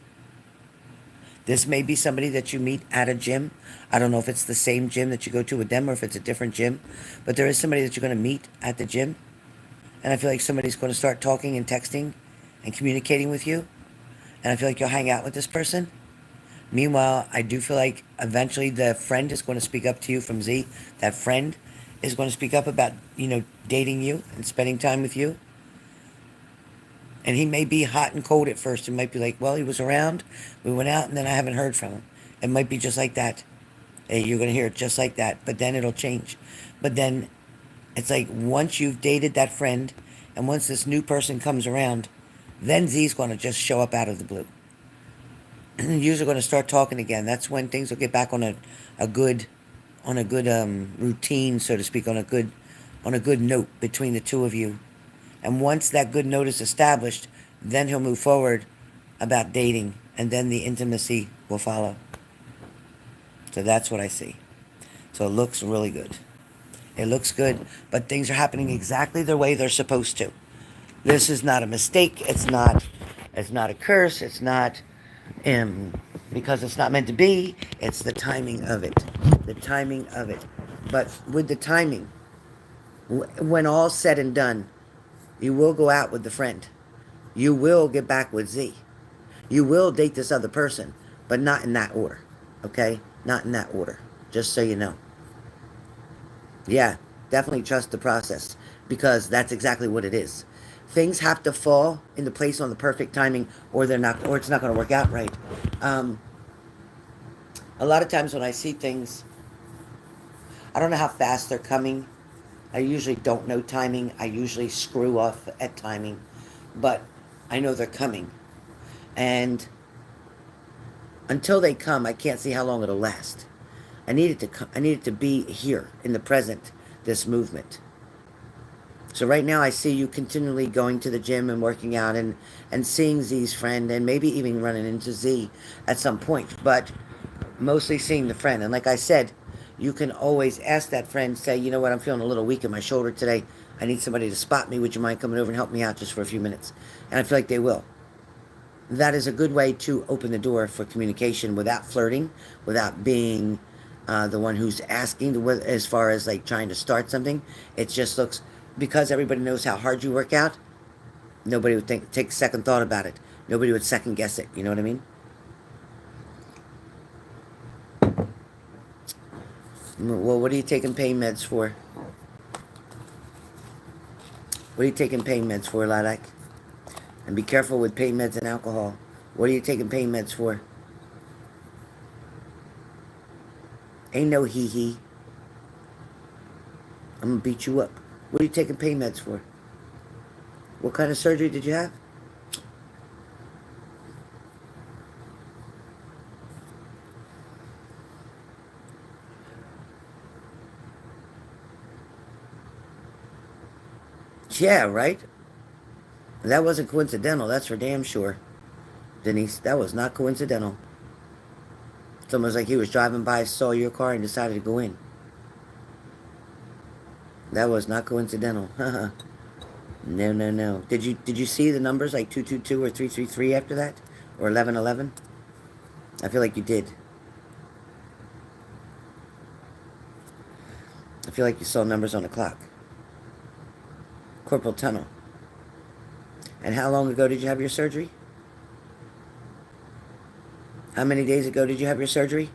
[SPEAKER 1] this may be somebody that you meet at a gym. I don't know if it's the same gym that you go to with them or if it's a different gym. But there is somebody that you're going to meet at the gym. And I feel like somebody's going to start talking and texting and communicating with you. And I feel like you'll hang out with this person. Meanwhile, I do feel like eventually the friend is going to speak up to you from Z. That friend is going to speak up about, dating you and spending time with you. And he may be hot and cold at first. It might be like, well, he was around, we went out, and then I haven't heard from him. It might be just like that. Hey, you're going to hear it just like that. But then it'll change. But then it's like once you've dated that friend and once this new person comes around, Then Z's going to just show up out of the blue. And you're going to start talking again. That's when things will get back a good, on a good routine, so to speak, on a good note between the two of you. And once that good note is established, then he'll move forward about dating, and then the intimacy will follow. So that's what I see. So it looks really good. It looks good, but things are happening exactly the way they're supposed to. This is not a mistake. It's not a curse. It's not because it's not meant to be. It's the timing of it. The timing of it. But with the timing, when all's said and done, you will go out with the friend. You will get back with Z. You will date this other person, but not in that order. Okay? Not in that order. Just so you know. Yeah, definitely trust the process because that's exactly what it is. Things have to fall into place on the perfect timing, or they're not, or it's not going to work out right. Um, a lot of times when I see things, I don't know how fast they're coming. I usually don't know timing. I usually screw off at timing, but I know they're coming, and until they come, I can't see how long it'll last. I need it to come. I need it to be here in the present. This movement. So right now I see you continually going to the gym and working out and seeing Z's friend and maybe even running into Z at some point, but mostly seeing the friend. And like I said, you can always ask that friend, say, you know what, I'm feeling a little weak in my shoulder today. I need somebody to spot me. Would you mind coming over and help me out just for a few minutes? And I feel like they will. That is a good way to open the door for communication without flirting, without being the one who's asking as far as like trying to start something. It just looks, because everybody knows how hard you work out, nobody would take second thought about it. Nobody would second guess it. You know what I mean? Well, what are you taking pain meds for? What are you taking pain meds for, Lilac? And be careful with pain meds and alcohol. What are you taking pain meds for? Ain't no hee-hee. I'm gonna beat you up. What are you taking pain meds for? What kind of surgery did you have? Yeah, right? That wasn't coincidental, that's for damn sure. Denise, that was not coincidental. It's almost like he was driving by, saw your car, and decided to go in. That was not coincidental. No, no, no. Did you see the numbers like 222 or 333 after that? Or 1111? I feel like you did. I feel like you saw numbers on the clock. Corporal tunnel. And how long ago did you have your surgery? How many days ago did you have your surgery?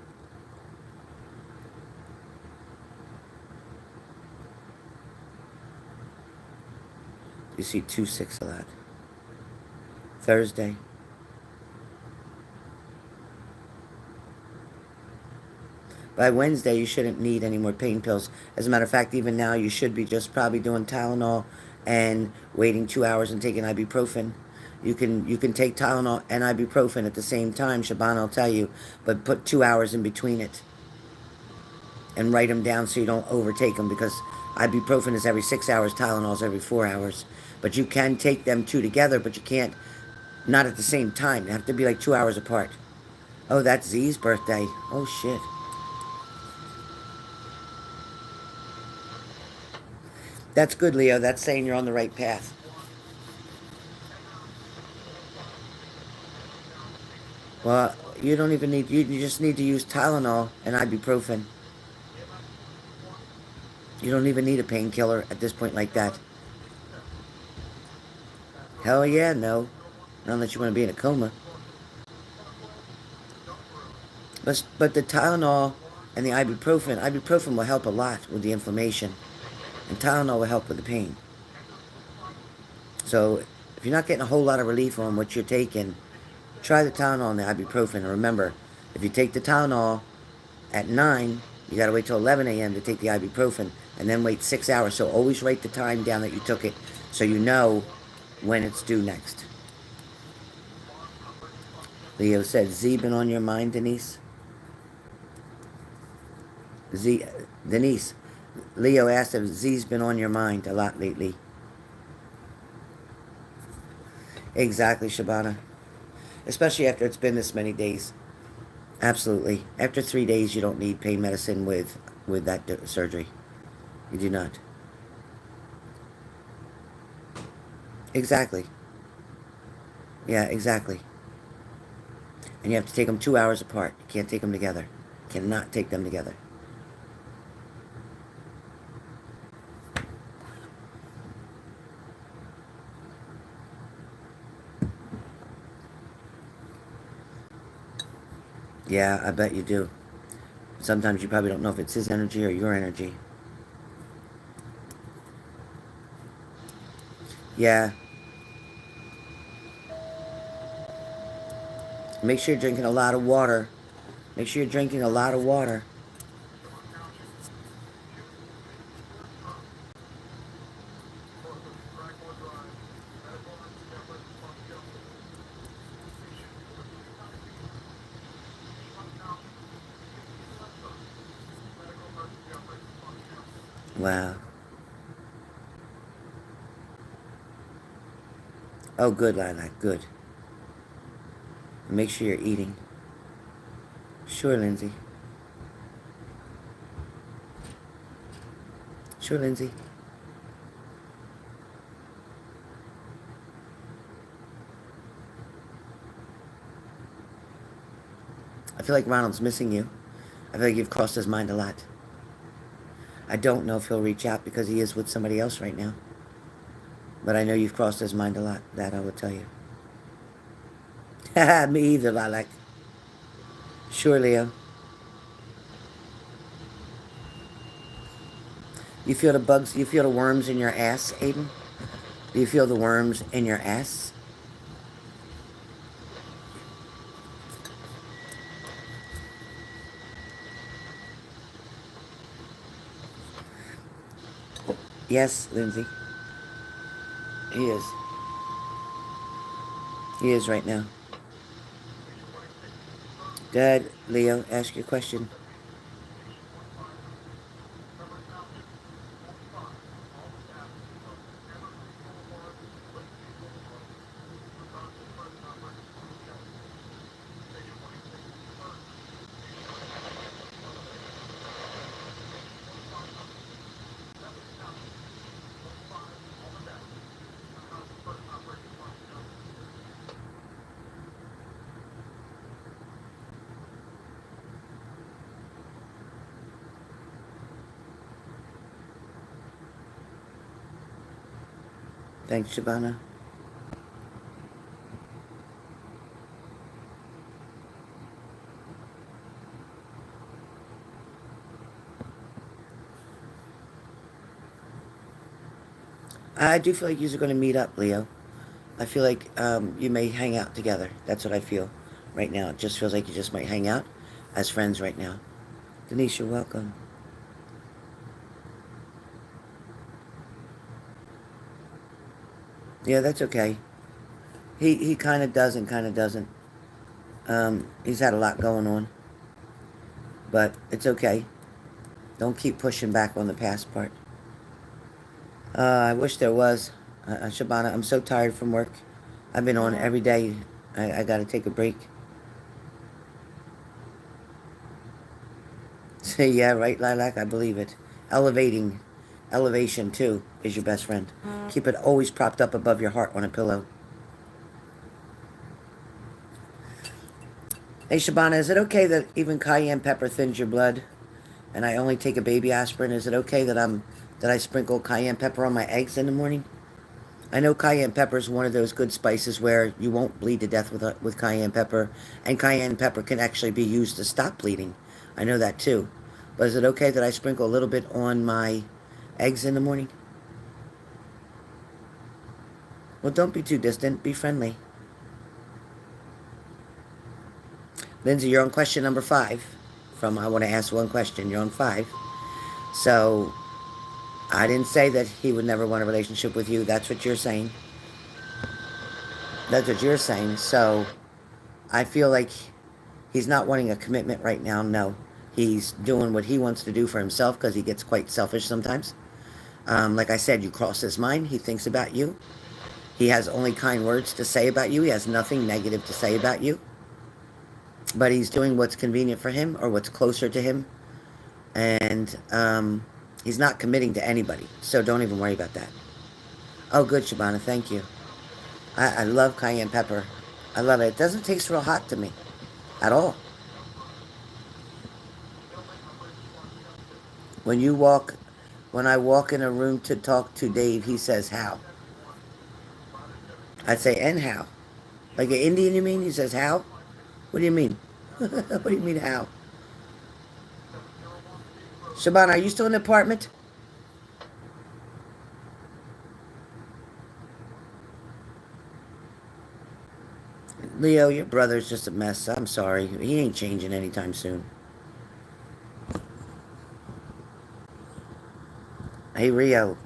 [SPEAKER 1] You see 2-6 a lot. Thursday. By Wednesday, you shouldn't need any more pain pills. As a matter of fact, even now, you should be just probably doing Tylenol and waiting 2 hours and taking ibuprofen. You can take Tylenol and ibuprofen at the same time, Shaban will tell you, but put 2 hours in between it and write them down so you don't overtake them, because ibuprofen is every 6 hours, Tylenol is every 4 hours. But you can take them two together, but you can't, not at the same time. They have to be like 2 hours apart. Oh, that's Z's birthday. Oh, shit. That's good, Leo. That's saying you're on the right path. Well, you don't even need, you just need to use Tylenol and ibuprofen. You don't even need a painkiller at this point like that. Hell yeah, no. Not unless you want to be in a coma. But the Tylenol and the ibuprofen will help a lot with the inflammation. And Tylenol will help with the pain. So if you're not getting a whole lot of relief on what you're taking, try the Tylenol and the ibuprofen. And remember, if you take the Tylenol at 9, you got to wait till 11 a.m. to take the ibuprofen, and then wait 6 hours. So always write the time down that you took it so you know when it's due next. Leo said, Z been on your mind, Denise? Z, Denise, Leo asked if Z's been on your mind a lot lately. Exactly, Shabana. Especially after it's been this many days. Absolutely. After 3 days, you don't need pain medicine with that surgery. You do not. Exactly. Yeah, exactly. And you have to take them 2 hours apart. You can't take them together. Cannot take them together. Yeah, I bet you do. Sometimes you probably don't know if it's his energy or your energy. Yeah. Make sure you're drinking a lot of water. Make sure you're drinking a lot of water. Wow. Oh, good, Lilac. Good. Make sure you're eating. Sure, Lindsay. Sure, Lindsay. I feel like Ronald's missing you. I feel like you've crossed his mind a lot. I don't know if he'll reach out because he is with somebody else right now. But I know you've crossed his mind a lot. That I will tell you. Me either, Lilac. Sure, Leo. You feel the bugs, you feel the worms in your ass, Aiden? Do you feel the worms in your ass? Yes, Lindsay. He is. He is right now. Dad, Leo, ask your question. Thanks, Shabana. I do feel like you're going to meet up, Leo. I feel like you may hang out together. That's what I feel right now. It just feels like you just might hang out as friends right now. Denise, you're welcome. Yeah, that's okay. He kind of does and kind of doesn't. He's had a lot going on, but it's okay. Don't keep pushing back on the past part. I wish there was. Shabana, I'm so tired from work. I've been on every day. I got to take a break. Say, yeah, right, Lilac? I believe it. Elevation, too, is your best friend. Keep it always propped up above your heart on a pillow. Hey, Shabana, is it okay that even cayenne pepper thins your blood and I only take a baby aspirin? Is it okay that I sprinkle cayenne pepper on my eggs in the morning? I know cayenne pepper is one of those good spices where you won't bleed to death with cayenne pepper, and cayenne pepper can actually be used to stop bleeding. I know that too. But is it okay that I sprinkle a little bit on my eggs in the morning? Well, don't be too distant. Be friendly. Lindsay, you're on question number 5. From I want to ask one question. You're on 5. So I didn't say that he would never want a relationship with you. That's what you're saying. That's what you're saying. So I feel like he's not wanting a commitment right now. No, he's doing what he wants to do for himself because he gets quite selfish sometimes. Like I said, you cross his mind. He thinks about you. He has only kind words to say about you. He has nothing negative to say about you. But he's doing what's convenient for him or what's closer to him. And he's not committing to anybody. So don't even worry about that. Oh, good, Shabana. Thank you. I love cayenne pepper. I love it. It doesn't taste real hot to me at all. When you walk, when I walk in a room to talk to Dave, he says, how? I'd say, and how? Like an Indian, you mean? He says, how? What do you mean? What do you mean, how? Shabana, are you still in the apartment? Leo, your brother's just a mess. I'm sorry. He ain't changing anytime soon. Hey, Rio,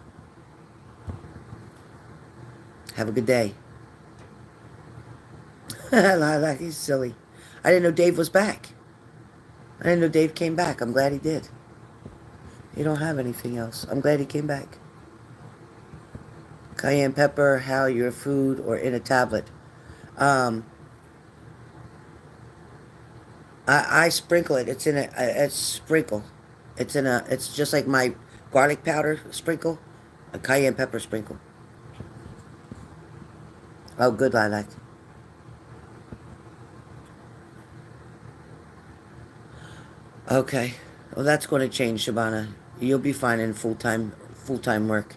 [SPEAKER 1] have a good day. Like he's silly. I didn't know Dave was back. I didn't know Dave came back. I'm glad he did. You don't have anything else. I'm glad he came back. Cayenne pepper, how your food, or in a tablet. Um, I sprinkle it. It's in a, it's sprinkle. It's in a, it's just like my garlic powder sprinkle, a cayenne pepper sprinkle. Oh, good, Lilac. Okay. Well, that's going to change, Shabana. You'll be fine in full-time work.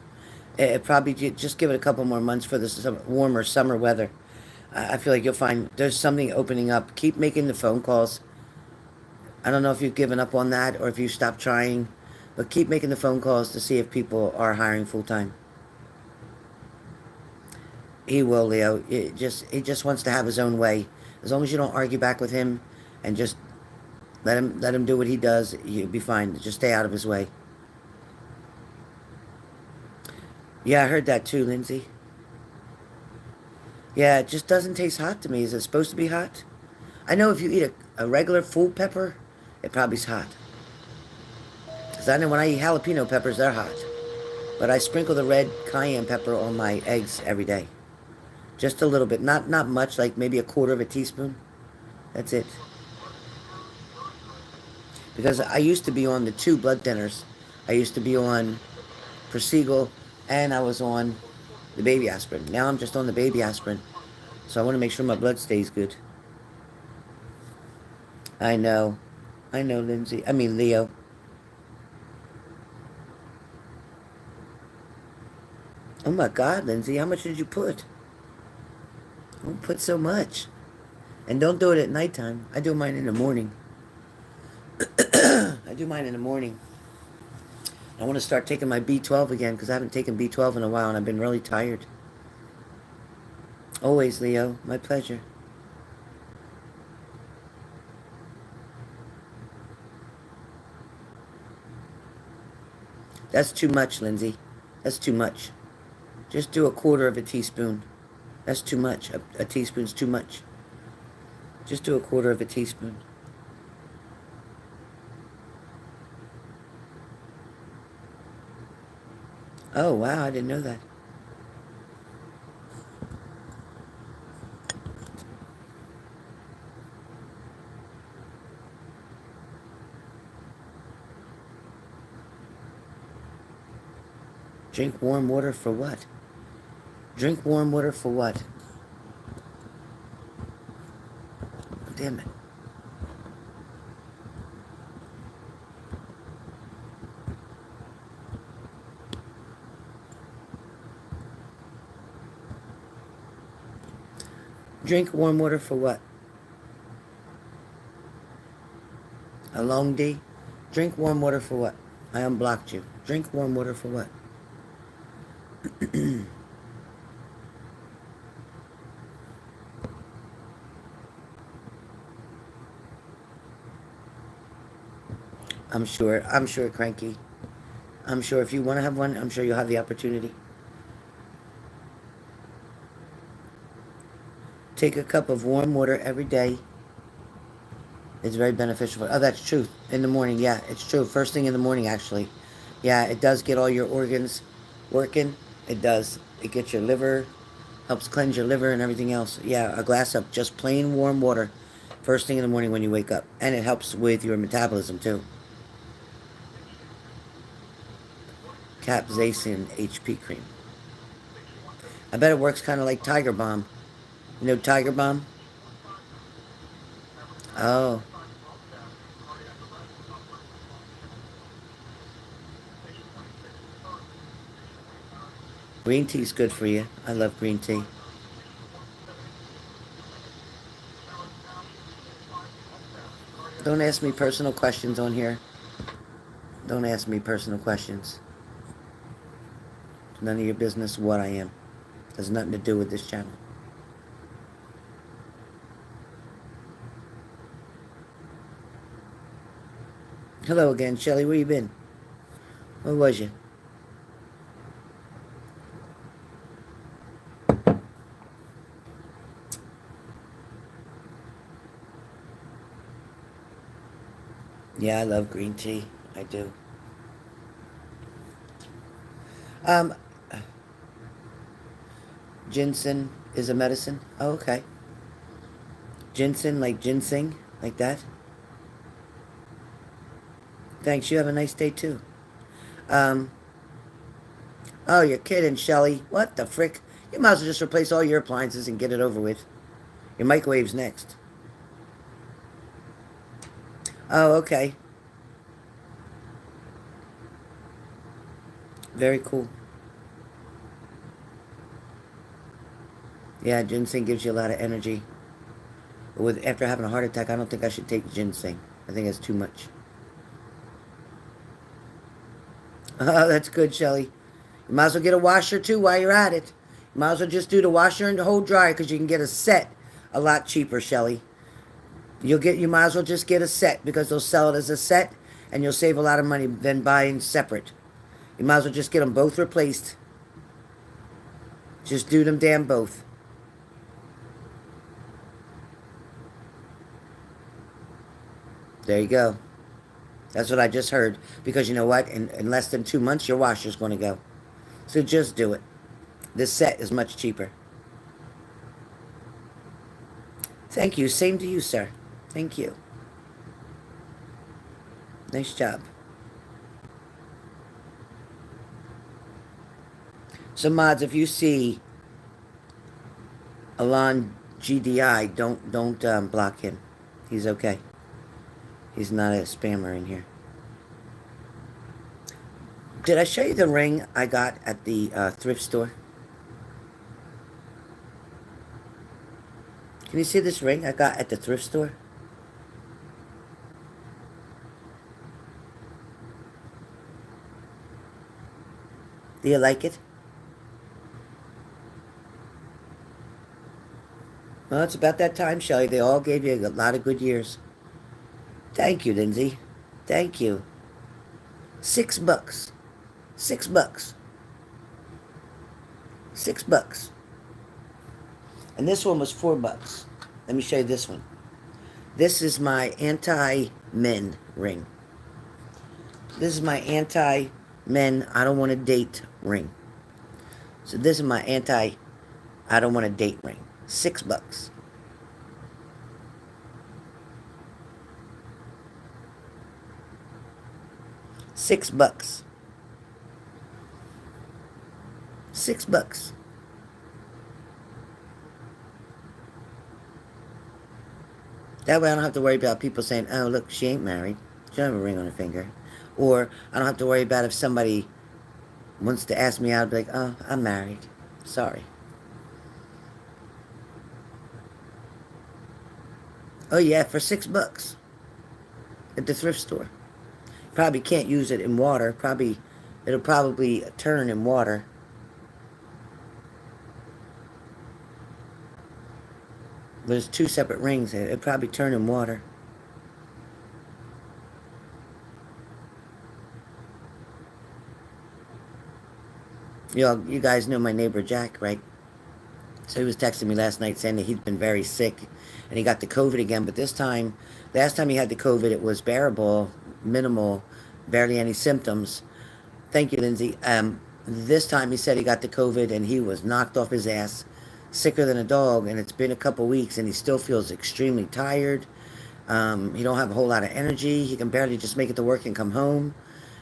[SPEAKER 1] It probably just give it a couple more months for the warmer summer weather. I feel like you'll find there's something opening up. Keep making the phone calls. I don't know if you've given up on that or if you stopped trying, but keep making the phone calls to see if people are hiring full-time. He will, Leo. He just wants to have his own way. As long as you don't argue back with him and just let him do what he does, you'll be fine. Just stay out of his way. Yeah, I heard that too, Lindsay. Yeah, it just doesn't taste hot to me. Is it supposed to be hot? I know if you eat a regular full pepper, it probably's hot. Because I know when I eat jalapeno peppers, they're hot. But I sprinkle the red cayenne pepper on my eggs every day. Just a little bit. Not much, like maybe a quarter of a teaspoon. That's it. Because I used to be on the two blood thinners. I used to be on Persiegel and I was on the baby aspirin. Now I'm just on the baby aspirin. So I want to make sure my blood stays good. I know. I know, Lindsay. I mean, Leo. Oh my God, Lindsay, how much did you put? Don't put so much. And don't do it at nighttime. I do mine in the morning. I do mine in the morning. I want to start taking my B12 again because I haven't taken B12 in a while and I've been really tired. Always, Leo. My pleasure. That's too much, Lindsay. That's too much. Just do a quarter of a teaspoon. That's too much. A teaspoon's too much. Just do a quarter of a teaspoon. Oh, wow. I didn't know that. Drink warm water for what? Drink warm water for what? Damn it. Drink warm water for what? A long D? Drink warm water for what? I unblocked you. Drink warm water for what? I'm sure, Cranky. I'm sure if you want to have one, I'm sure you'll have the opportunity. Take a cup of warm water every day. It's very beneficial. Oh, that's true. In the morning, yeah, it's true. First thing in the morning, actually. Yeah, it does get all your organs working. It does. It gets your liver, helps cleanse your liver and everything else. Yeah, a glass of just plain warm water first thing in the morning when you wake up. And it helps with your metabolism, too. Capsaicin HP cream. I bet it works kind of like Tiger Balm. You know Tiger Balm? Oh, green tea's good for you. I love green tea. Don't ask me personal questions on here. Don't ask me personal questions. It's none of your business what I am. Has nothing to do with this channel. Hello again, Shelly. Where you been? Where was you? Yeah, I love green tea. I do. Um, ginseng is a medicine. Oh, okay. Ginseng, like ginseng, like that. Thanks. You have a nice day too. Um, oh, you're kidding, Shelly. What the frick? You might as well just replace all your appliances and get it over with. Your microwave's next. Oh, okay. Very cool. Yeah, ginseng gives you a lot of energy. With after having a heart attack, I don't think I should take ginseng. I think it's too much. Oh, that's good, Shelly. You might as well get a washer too while you're at it. You might as well just do the washer and the whole dryer because you can get a set a lot cheaper, Shelly. You might as well just get a set because they'll sell it as a set and you'll save a lot of money than buying separate. You might as well just get them both replaced. Just do them damn both. There you go. That's what I just heard. Because you know what? In less than 2 months, your washer's going to go. So just do it. This set is much cheaper. Thank you. Same to you, sir. Thank you. Nice job. So mods, if you see Alon GDI, don't block him. He's okay. He's not a spammer in here. Did I show you the ring I got at the thrift store? Can you see this ring I got at the thrift store? Do you like it? Well, it's about that time, Shelly. They all gave you a lot of good years. Thank you, Lindsay. Thank you. $6. $6. $6. And this one was $4. Let me show you this one. This is my anti-men ring. This is my anti-men, I don't want to date ring. So this is my I don't want to date ring. $6. $6. $6. That way I don't have to worry about people saying, oh, look, she ain't married. She don't have a ring on her finger. Or I don't have to worry about if somebody wants to ask me out, I'd be like, oh, I'm married. Sorry. Oh, yeah, for $6 at the thrift store. Probably can't use it in water. It'll probably turn in water. But it's two separate rings. It'll probably turn in water. You guys know my neighbor Jack, right? So he was texting me last night saying that he's been very sick and he got the COVID again. But this time, last time he had the COVID, it was bearable, minimal, barely any symptoms. Thank you, Lindsay. This time he said he got the COVID and he was knocked off his ass, sicker than a dog. And it's been a couple weeks and he still feels extremely tired. He don't have a whole lot of energy. He can barely just make it to work and come home.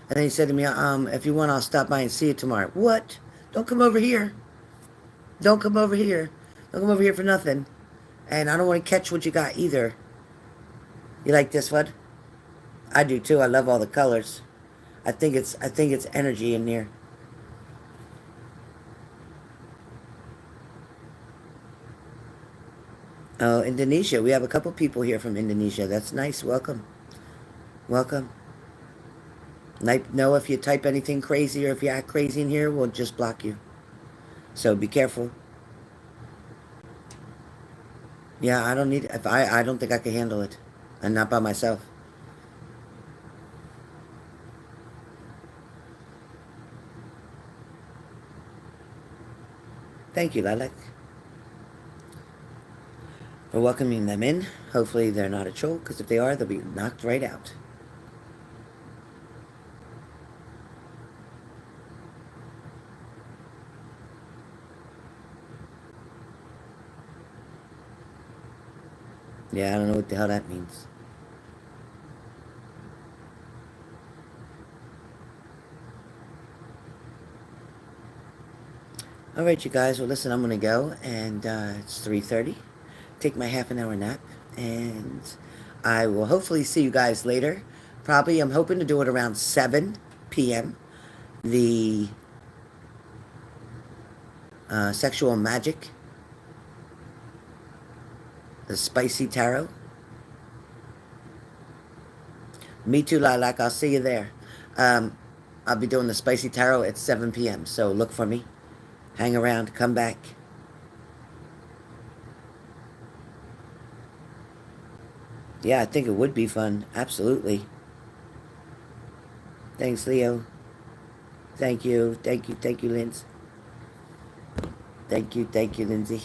[SPEAKER 1] And then he said to me, if you want, I'll stop by and see you tomorrow. What? Don't come over here. Don't come over here. Don't come over here for nothing. And I don't want to catch what you got either. You like this one? I do too. I love all the colors. I think it's energy in there. Oh, Indonesia. We have a couple people here from Indonesia. That's nice. Welcome. Welcome. Like, no, if you type anything crazy or if you act crazy in here, we'll just block you. So be careful. Yeah, I don't need. If I don't think I can handle it, and not by myself. Thank you, Lilac, for welcoming them in. Hopefully they're not a troll, because if they are, they'll be knocked right out. Yeah, I don't know what the hell that means. All right, you guys. Well, listen, I'm gonna go, and it's 3:30. Take my half an hour nap, and I will hopefully see you guys later. Probably, I'm hoping to do it around 7 p.m. The sexual magic, the spicy tarot. Me too, Lilac. I'll see you there. Um, I'll be doing the spicy tarot at 7 p.m. So look for me. Hang around. Come back. Yeah, I think it would be fun. Absolutely. Thanks, Leo. Thank you. Thank you. Thank you, Linz. Thank you. Thank you, Lindsay.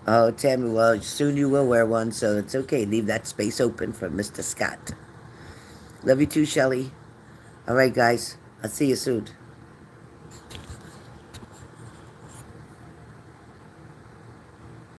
[SPEAKER 1] Oh, Tammy, well, soon you will wear one, so it's okay. Leave that space open for Mr. Scott. Love you too, Shelly. All right, guys. I'll see you soon.